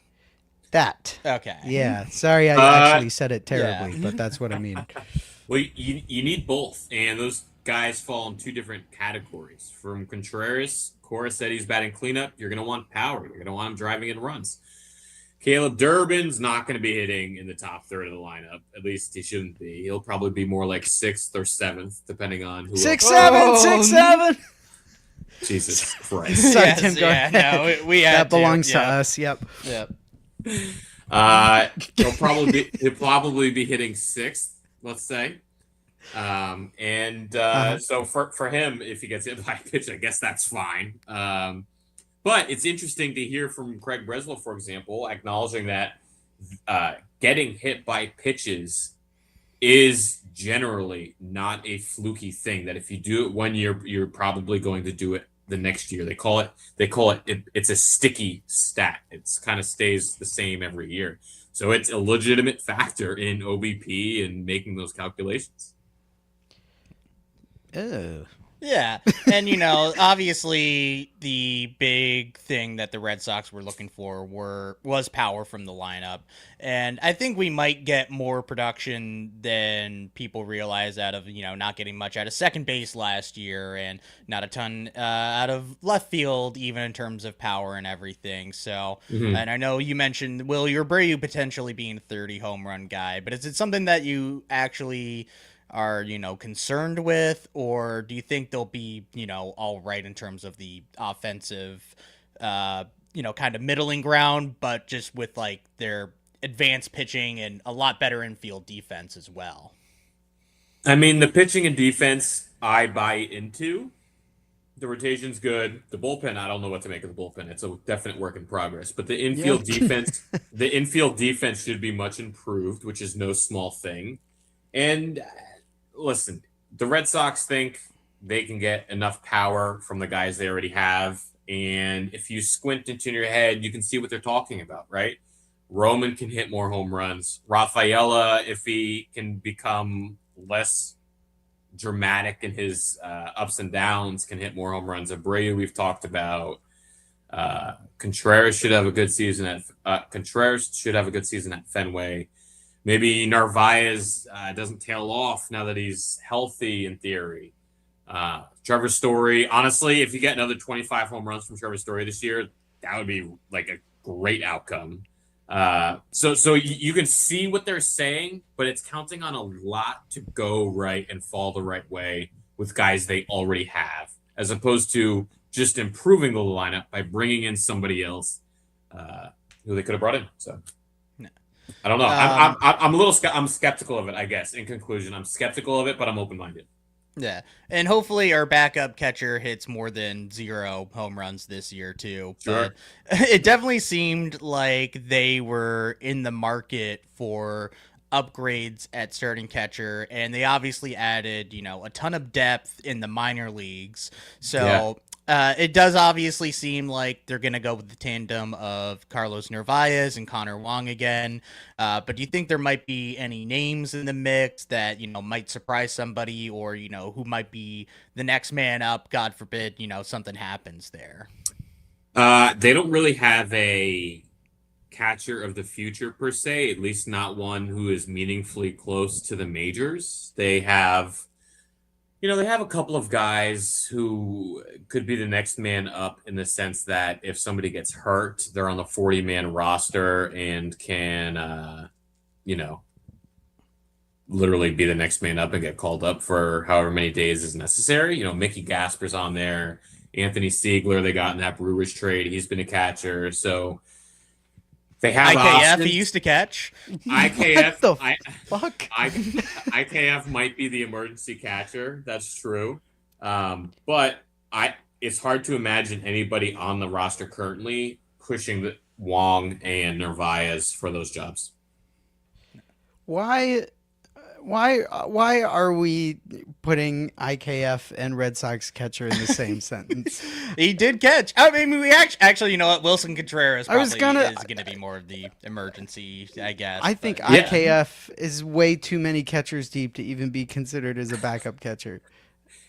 That. Okay. Yeah. Sorry, I actually said it terribly, but that's what I mean. Well, you need both, and those guys fall in two different categories. From Contreras, Cora said he's batting cleanup. You're going to want power. You're going to want him driving in runs. Caleb Durbin's not going to be hitting in the top third of the lineup. At least he shouldn't be. He'll probably be more like 6th or 7th, depending on who. 6'7". Jesus Christ! Sorry, Yes, Tim, go ahead. No, we had that belongs to yeah. us. Yep. Yep. He'll probably be hitting 6th, let's say. So for him, if he gets hit by a pitch, I guess that's fine. But it's interesting to hear from Craig Breslow, for example, acknowledging that getting hit by pitches is generally not a fluky thing. That if you do it one year, you're probably going to do it the next year. They call it it's a sticky stat. It's kind of stays the same every year. So it's a legitimate factor in OBP and making those calculations. Oh. Yeah, and obviously the big thing that the Red Sox were looking for was power from the lineup, and I think we might get more production than people realize out of not getting much out of second base last year, and not a ton out of left field, even in terms of power and everything. So, And I know you mentioned Will Abreu potentially being a 30 home run guy, but is it something that you actually are concerned with, or do you think they'll be all right in terms of the offensive kind of middling ground, but just with like their advanced pitching and a lot better infield defense as well? I mean, the pitching and defense I buy into. The rotation's good. The bullpen, I don't know what to make of the bullpen. It's a definite work in progress. But the infield defense, the infield defense should be much improved, which is no small thing. And listen, the Red Sox think they can get enough power from the guys they already have. And if you squint into your head, you can see what they're talking about, right? Roman can hit more home runs. Rafaela, if he can become less dramatic in his ups and downs, can hit more home runs. Abreu, we've talked about. Contreras should have a good season at Fenway. Maybe Narvaez doesn't tail off now that he's healthy in theory. Trevor Story, honestly, if you get another 25 home runs from Trevor Story this year, that would be like a great outcome. So you can see what they're saying, but it's counting on a lot to go right and fall the right way with guys they already have, as opposed to just improving the lineup by bringing in somebody else who they could have brought in. So I don't know. I'm skeptical of it, I guess. In conclusion, I'm skeptical of it, but I'm open-minded. Yeah, and hopefully our backup catcher hits more than 0 home runs this year too. Sure. But it definitely seemed like they were in the market for upgrades at starting catcher, and they obviously added, a ton of depth in the minor leagues. So it does obviously seem like they're going to go with the tandem of Carlos Narvaez and Connor Wong again. But do you think there might be any names in the mix that, might surprise somebody, or, who might be the next man up? God forbid, something happens there. They don't really have a catcher of the future per se, at least not one who is meaningfully close to the majors. They have a couple of guys who could be the next man up, in the sense that if somebody gets hurt, they're on the 40-man roster and can, literally be the next man up and get called up for however many days is necessary. Mickey Gasper's on there. Anthony Siegler, they got in that Brewers trade. He's been a catcher. So they have IKF, options. he used to catch. IKF, What the fuck? IKF might be the emergency catcher. That's true. But it's hard to imagine anybody on the roster currently pushing the Wong and Narvaez for those jobs. Why are we putting IKF and Red Sox catcher in the same sentence? He did catch. I mean, we actually, you know what? Wilson Contreras probably is going to be more of the emergency, I guess. I think IKF is way too many catchers deep to even be considered as a backup catcher.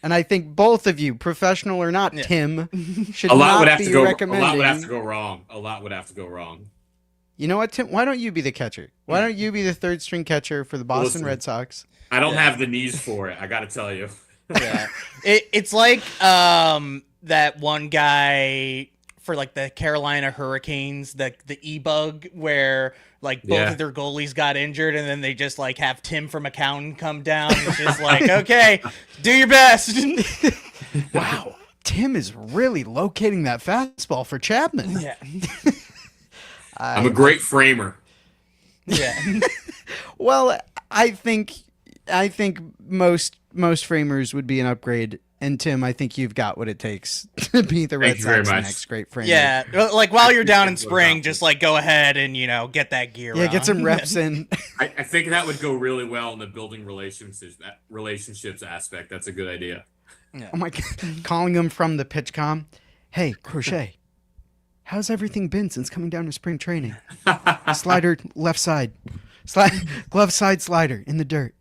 And I think both of you, professional or not, Tim, should not be recommending. A lot would have to go wrong. A lot would have to go wrong. You know what, Tim? Why don't you be the catcher? Why don't you be the third string catcher for the Boston Red Sox? I don't have the knees for it. I got to tell you. Yeah, it's like that one guy for like the Carolina Hurricanes, the E-Bug, where like both of their goalies got injured, and then they just like have Tim from Accountant come down. It's just like, okay, do your best. Wow, Tim is really locating that fastball for Chapman. Yeah. I'm a great framer. Yeah. Well, I think most framers would be an upgrade, and Tim, I think you've got what it takes to be the Red Sox next great framer. Yeah, like while you're down in spring, just like go ahead and get that gear. Yeah, on. get some reps in. I think that would go really well in the building relationships aspect. That's a good idea. Yeah. Oh my God, calling him from the pitch comm. Hey, Crochet. How's everything been since coming down to spring training? Slider left side. Glove side slider in the dirt.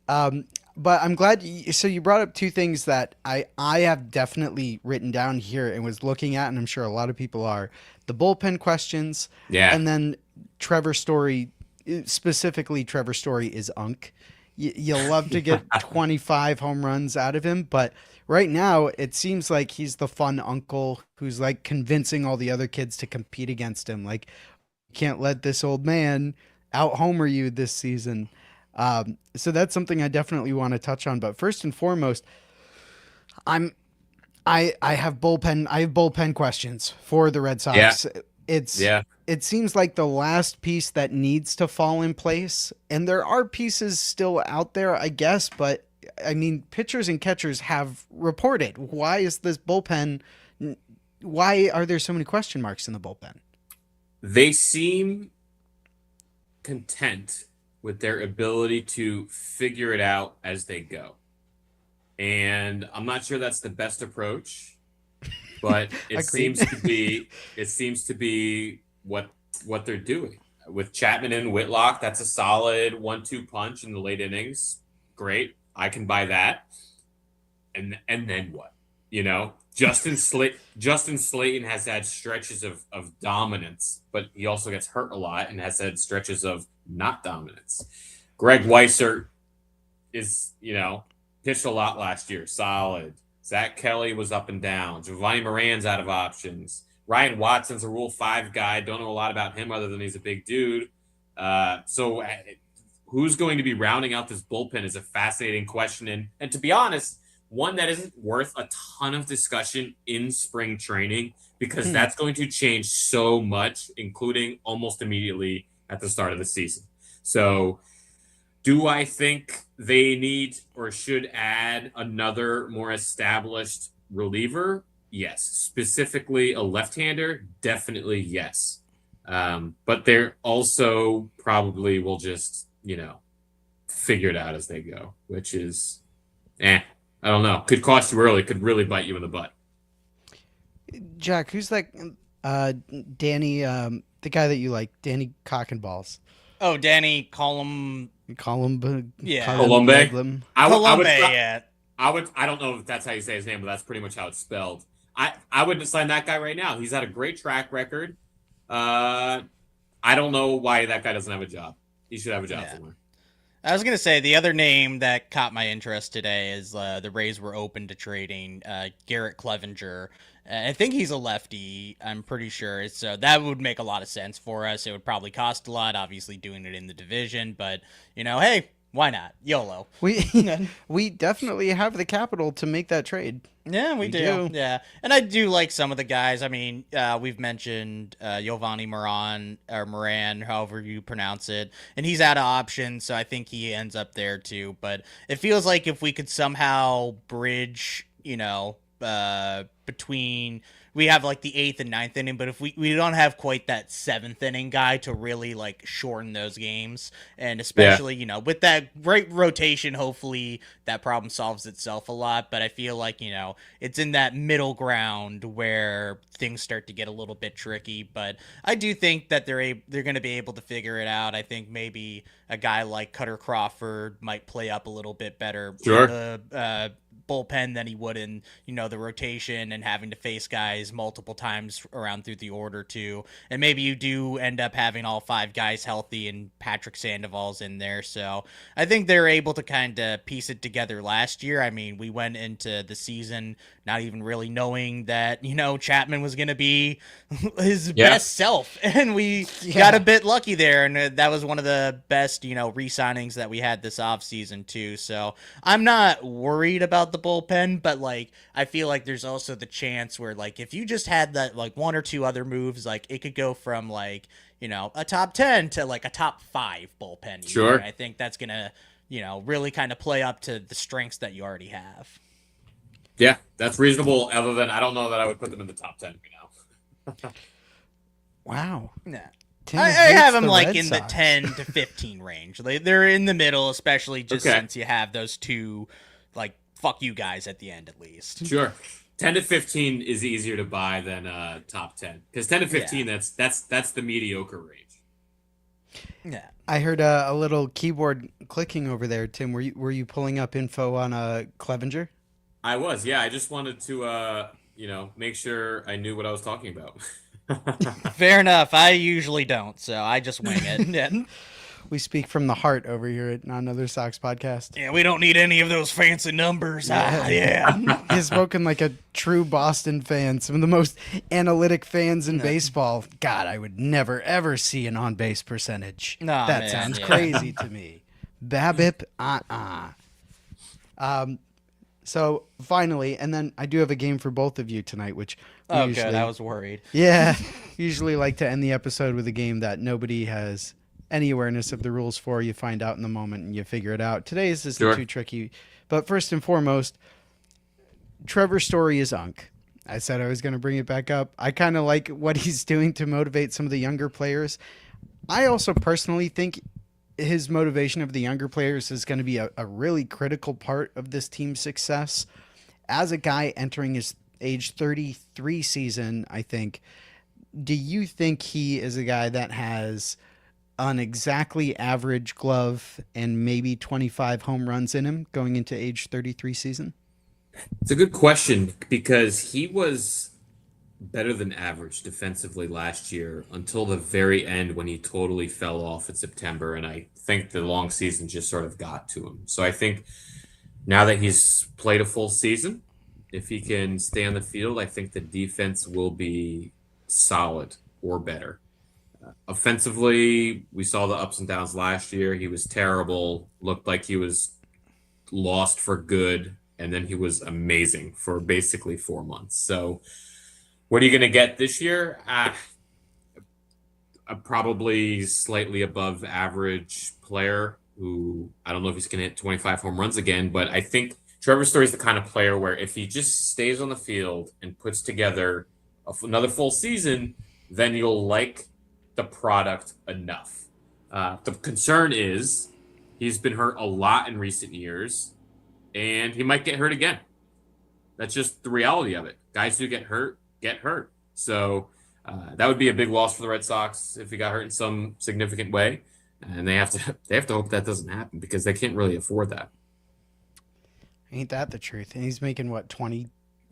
But I'm glad. So you brought up two things that I have definitely written down here and was looking at, and I'm sure a lot of people are. The bullpen questions. Yeah. And then Trevor Story, specifically Trevor Story is unk. You'll love to get 25 home runs out of him, but right now it seems like he's the fun uncle who's like convincing all the other kids to compete against him. Like, can't let this old man out homer you this season. So that's something I definitely want to touch on. But first and foremost, I have bullpen questions for the Red Sox. Yeah. It seems like the last piece that needs to fall in place, and there are pieces still out there, I guess, but I mean, pitchers and catchers have reported. Why is this bullpen? Why are there so many question marks in the bullpen? They seem content with their ability to figure it out as they go. And I'm not sure that's the best approach, but it seems to be what they're doing. With Chapman and Whitlock, that's a solid 1-2 punch in the late innings. Great. I can buy that. And then what? Justin Slayton has had stretches of dominance, but he also gets hurt a lot and has had stretches of not dominance. Greg Weissert is, pitched a lot last year. Solid. Zach Kelly was up and down. Giovanni Moran's out of options. Ryan Watson's a Rule 5 guy. Don't know a lot about him other than he's a big dude. So who's going to be rounding out this bullpen is a fascinating question. And to be honest, one that isn't worth a ton of discussion in spring training because that's going to change so much, including almost immediately at the start of the season. So do I think they need or should add another more established reliever? Yes. Specifically a left-hander? Definitely yes. But they're also probably will just, figure it out as they go, which is, I don't know. Could cost you early. Could really bite you in the butt. Jack, who's that? Danny, the guy that you like, Danny Cock and Balls. Oh, Danny Columbe. Yeah. Columbe. I don't know if that's how you say his name, but that's pretty much how it's spelled. I would sign that guy right now. He's had a great track record. I don't know why that guy doesn't have a job. He should have a job somewhere. I was going to say the other name that caught my interest today is the Rays were open to trading Garrett Clevenger. I think he's a lefty, I'm pretty sure. So that would make a lot of sense for us. It would probably cost a lot, obviously doing it in the division. But, hey, why not? YOLO. We definitely have the capital to make that trade. Yeah, we do. Yeah. And I do like some of the guys. I mean, we've mentioned Giovanni Moran, or Moran, however you pronounce it. And he's out of options, so I think he ends up there too. But it feels like if we could somehow bridge, between... We have like the 8th and 9th inning, but if we don't have quite that 7th inning guy to really like shorten those games, and especially with that great rotation, hopefully that problem solves itself a lot. But I feel like it's in that middle ground where things start to get a little bit tricky. But I do think that they're going to be able to figure it out. I think maybe a guy like Cutter Crawford might play up a little bit better. Sure. The bullpen than he would in the rotation and having to face guys multiple times around through the order too. And maybe you do end up having all 5 guys healthy and Patrick Sandoval's in there. So I think they're able to kind of piece it together last year. I mean, we went into the season not even really knowing that Chapman was going to be his best self, and we got a bit lucky there, and that was one of the best re-signings that we had this offseason too. So I'm not worried about the bullpen, but like I feel like there's also the chance where like if you just had that like 1 or 2 other moves, like it could go from like a top 10 to like a top 5 bullpen. Sure. I think that's gonna really kind of play up to the strengths that you already have. Yeah, that's reasonable. Other than I don't know that I would put them in the top 10 right now. Wow. Nah. I have them like in the 10 to 15 range. They're in the middle, especially just since you have those 2 like fuck you guys at the end at least. Sure. 10 to 15 is easier to buy than top 10. Because 10 to 15, that's the mediocre range. Yeah. I heard a little keyboard clicking over there, Tim. Were you pulling up info on Clevenger? I was, yeah. I just wanted to make sure I knew what I was talking about. Fair enough. I usually don't, so I just wing it. We speak from the heart over here at Not Another Sox Podcast. Yeah, we don't need any of those fancy numbers. He's spoken like a true Boston fan, some of the most analytic fans in baseball. God, I would never, ever see an on-base percentage. That sounds crazy to me. BABIP, So finally, and then I do have a game for both of you tonight, which good. I was worried. Yeah, usually like to end the episode with a game that nobody has any awareness of the rules for. You find out in the moment and you figure it out. Today's isn't Sure. too tricky. But first and foremost, Trevor Story is Unk. I said I was going to bring it back up. I kind of like what he's doing to motivate some of the younger players. I also personally think his motivation of the younger players is going to be a really critical part of this team's success. As a guy entering his age 33 season, I think, do you think he is a guy that has an exactly average glove and maybe 25 home runs in him going into age 33 season? It's a good question because he was better than average defensively last year until the very end when he totally fell off in September. And I think the long season just sort of got to him. So I think now that he's played a full season, if he can stay on the field, I think the defense will be solid or better. Offensively, we saw the ups and downs last year. He was terrible, looked like he was lost for good, and then he was amazing for basically 4 months. So what are you going to get this year? A probably slightly above average player who I don't know if he's going to hit 25 home runs again, but I think Trevor Story is the kind of player where if he just stays on the field and puts together another full season, then you'll like the product enough. The concern is he's been hurt a lot in recent years, and he might get hurt again. That's just the reality of it. Guys who get hurt. So that would be a big loss for the Red Sox if he got hurt in some significant way, and they have to hope that doesn't happen because they can't really afford that. Ain't that the truth? And he's making what, 25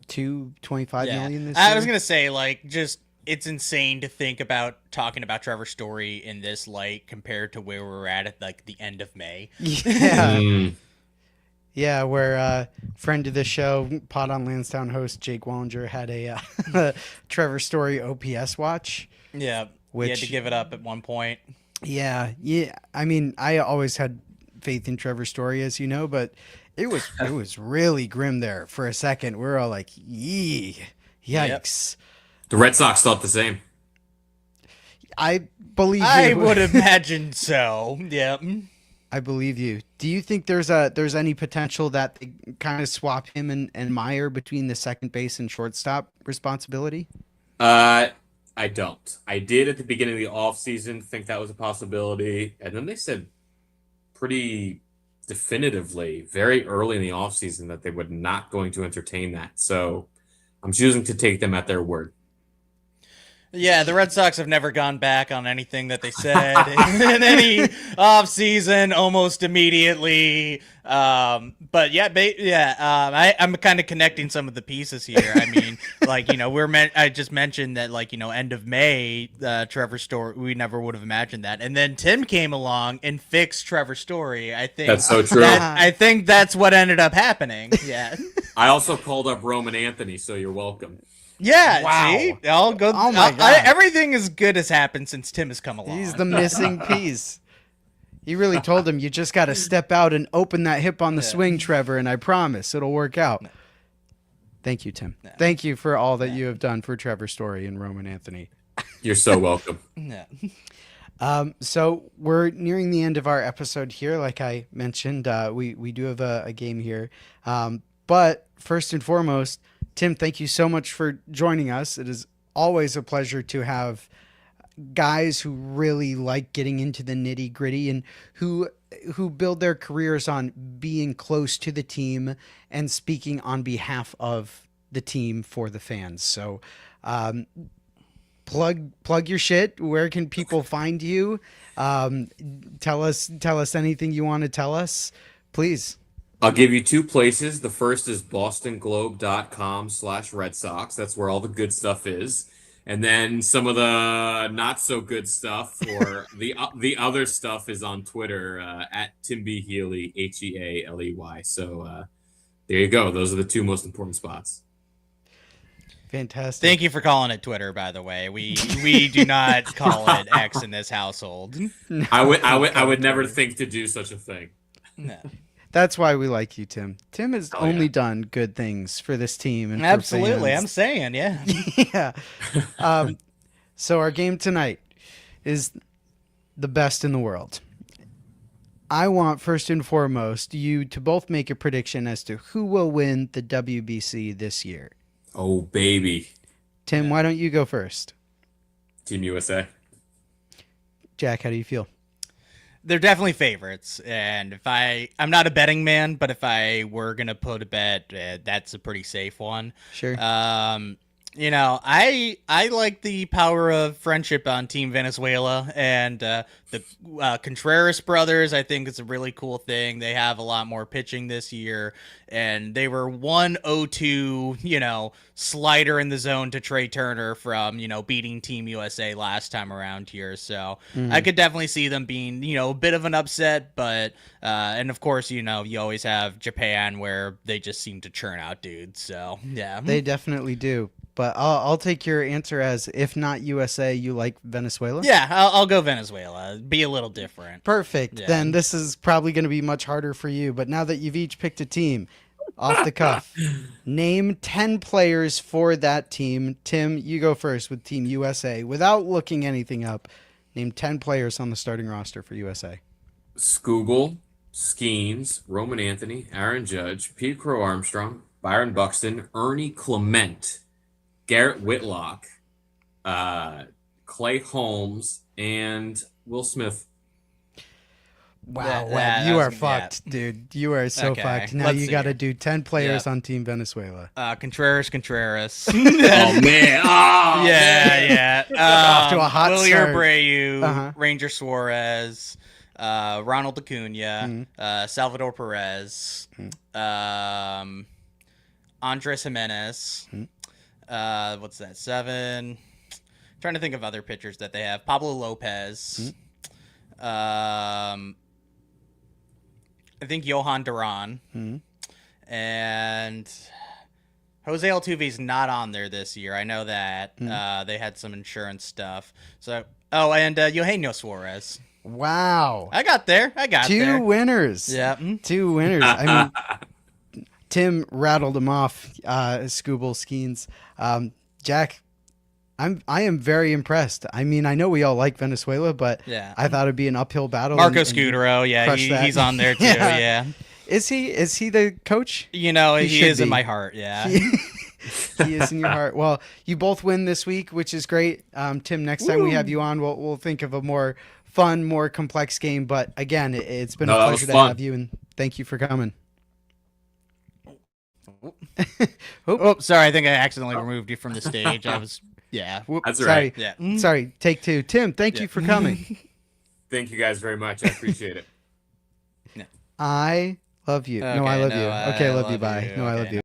million this year? I was gonna say, like, just it's insane to think about talking about Trevor Story in this light compared to where we're at like the end of May. Yeah. Yeah, where friend of the show, Pod on Lansdowne host Jake Wallinger had a Trevor Story OPS watch. Yeah, he had to give it up at one point. Yeah. I mean, I always had faith in Trevor Story, as you know, but it was really grim there for a second. We're all like, yikes. Yep. The Red Sox thought the same. I believe you. I would imagine so. Yeah. I believe you. Do you think there's any potential that they kind of swap him and Meyer between the second base and shortstop responsibility? I don't. I did at the beginning of the offseason think that was a possibility, and then they said pretty definitively very early in the offseason that they were not going to entertain that. So I'm choosing to take them at their word. Yeah, the Red Sox have never gone back on anything that they said in any offseason almost immediately. But yeah, I'm kind of connecting some of the pieces here. I mean, like, you know, I just mentioned that, like, you know, end of May, Trevor Story, we never would have imagined that. And then Tim came along and fixed Trevor Story. I think that's so true. I think that's what ended up happening. Yeah. I also called up Roman Anthony, so you're welcome. Yeah, Wow. See? I'll go. Oh my God. Everything is good has happened since Tim has come along. He's the missing piece. He really told him, you just got to step out and open that hip on the swing, Trevor, and I promise it'll work out. Thank you, Tim. Thank you for all that you have done for Trevor Story and Roman Anthony. You're so welcome. Yeah. So we're nearing the end of our episode here. Like I mentioned, we do have a game here. But first and foremost, Tim, thank you so much for joining us. It is always a pleasure to have guys who really like getting into the nitty gritty and who build their careers on being close to the team and speaking on behalf of the team for the fans. So, plug your shit. Where can people find you? Tell us anything you want to tell us, please. I'll give you two places. The first is bostonglobe.com/Red Sox. That's where all the good stuff is. And then some of the not so good stuff or the other stuff is on Twitter at Tim B. Healy, Healey. So there you go. Those are the two most important spots. Fantastic. Thank you for calling it Twitter, by the way. We do not call it X in this household. No. I would never think to do such a thing. No. That's why we like you, Tim. Tim has only done good things for this team and for Absolutely, fans. I'm saying, yeah. Yeah. So our game tonight is the best in the world. I want, first and foremost, you to both make a prediction as to who will win the WBC this year. Oh, baby. Tim, why don't you go first? Team USA. Jack, how do you feel? They're definitely favorites, and I'm not a betting man, but if I were gonna put a bet, that's a pretty safe one. Sure. I like the power of friendship on Team Venezuela, and the Contreras brothers. I think it's a really cool thing. They have a lot more pitching this year, and they were 1-0-2, slider in the zone to Trey Turner from beating Team USA last time around here. So I could definitely see them being a bit of an upset, but and of course you always have Japan where they just seem to churn out dudes. So yeah, they definitely do. But I'll take your answer as, if not USA, you like Venezuela? Yeah, I'll go Venezuela. Be a little different. Perfect. Yeah. Then this is probably going to be much harder for you. But now that you've each picked a team, off the cuff, name 10 players for that team. Tim, you go first with Team USA. Without looking anything up, name 10 players on the starting roster for USA. Scoogle, Skeens, Roman Anthony, Aaron Judge, Pete Crow Armstrong, Byron Buxton, Ernie Clement, Garrett Whitlock, Clay Holmes, and Will Smith. Wow, That you was- are fucked, dude. You are so Okay, fucked. Now let's you see got to here. do 10 players Yeah. on Team Venezuela. Contreras. Oh man! Oh, Yeah. Off to a hot Willie start. Abreu, Uh-huh. Ranger Suarez, Ronald Acuna, Salvador Perez, Andres Jimenez. What's that? 7. Trying to think of other pitchers that they have. Pablo Lopez. I think Johan Duran. And Jose Altuve's not on there this year. I know that. They had some insurance stuff. So, and Eugenio Suarez. Wow. I got there. Two winners. Yeah. 2 winners. I mean, Tim rattled them off, Scooble, Skeens. Jack, I am very impressed. I mean, I know we all like Venezuela, but Yeah. I thought it'd be an uphill battle. Marco and Scudero. Yeah, crush that. he's on there too. Yeah. Yeah. Is he the coach? He should is in be. my heart. Yeah. He is in your heart. Well, you both win this week, which is great. Tim, next time we have you on, we'll think of a more fun, more complex game. But again, it's been a that was pleasure to fun. have you, and thank you for coming. Oh, sorry. I think I accidentally removed you from the stage. I was. Yeah. Whoop. That's all Sorry. right. Yeah. Sorry, take 2. Tim, thank you for coming. Thank you guys very much. I appreciate it. I love you. No, I Okay, love no, you. I Okay, I love you. love Bye. you. No, I Okay, love you.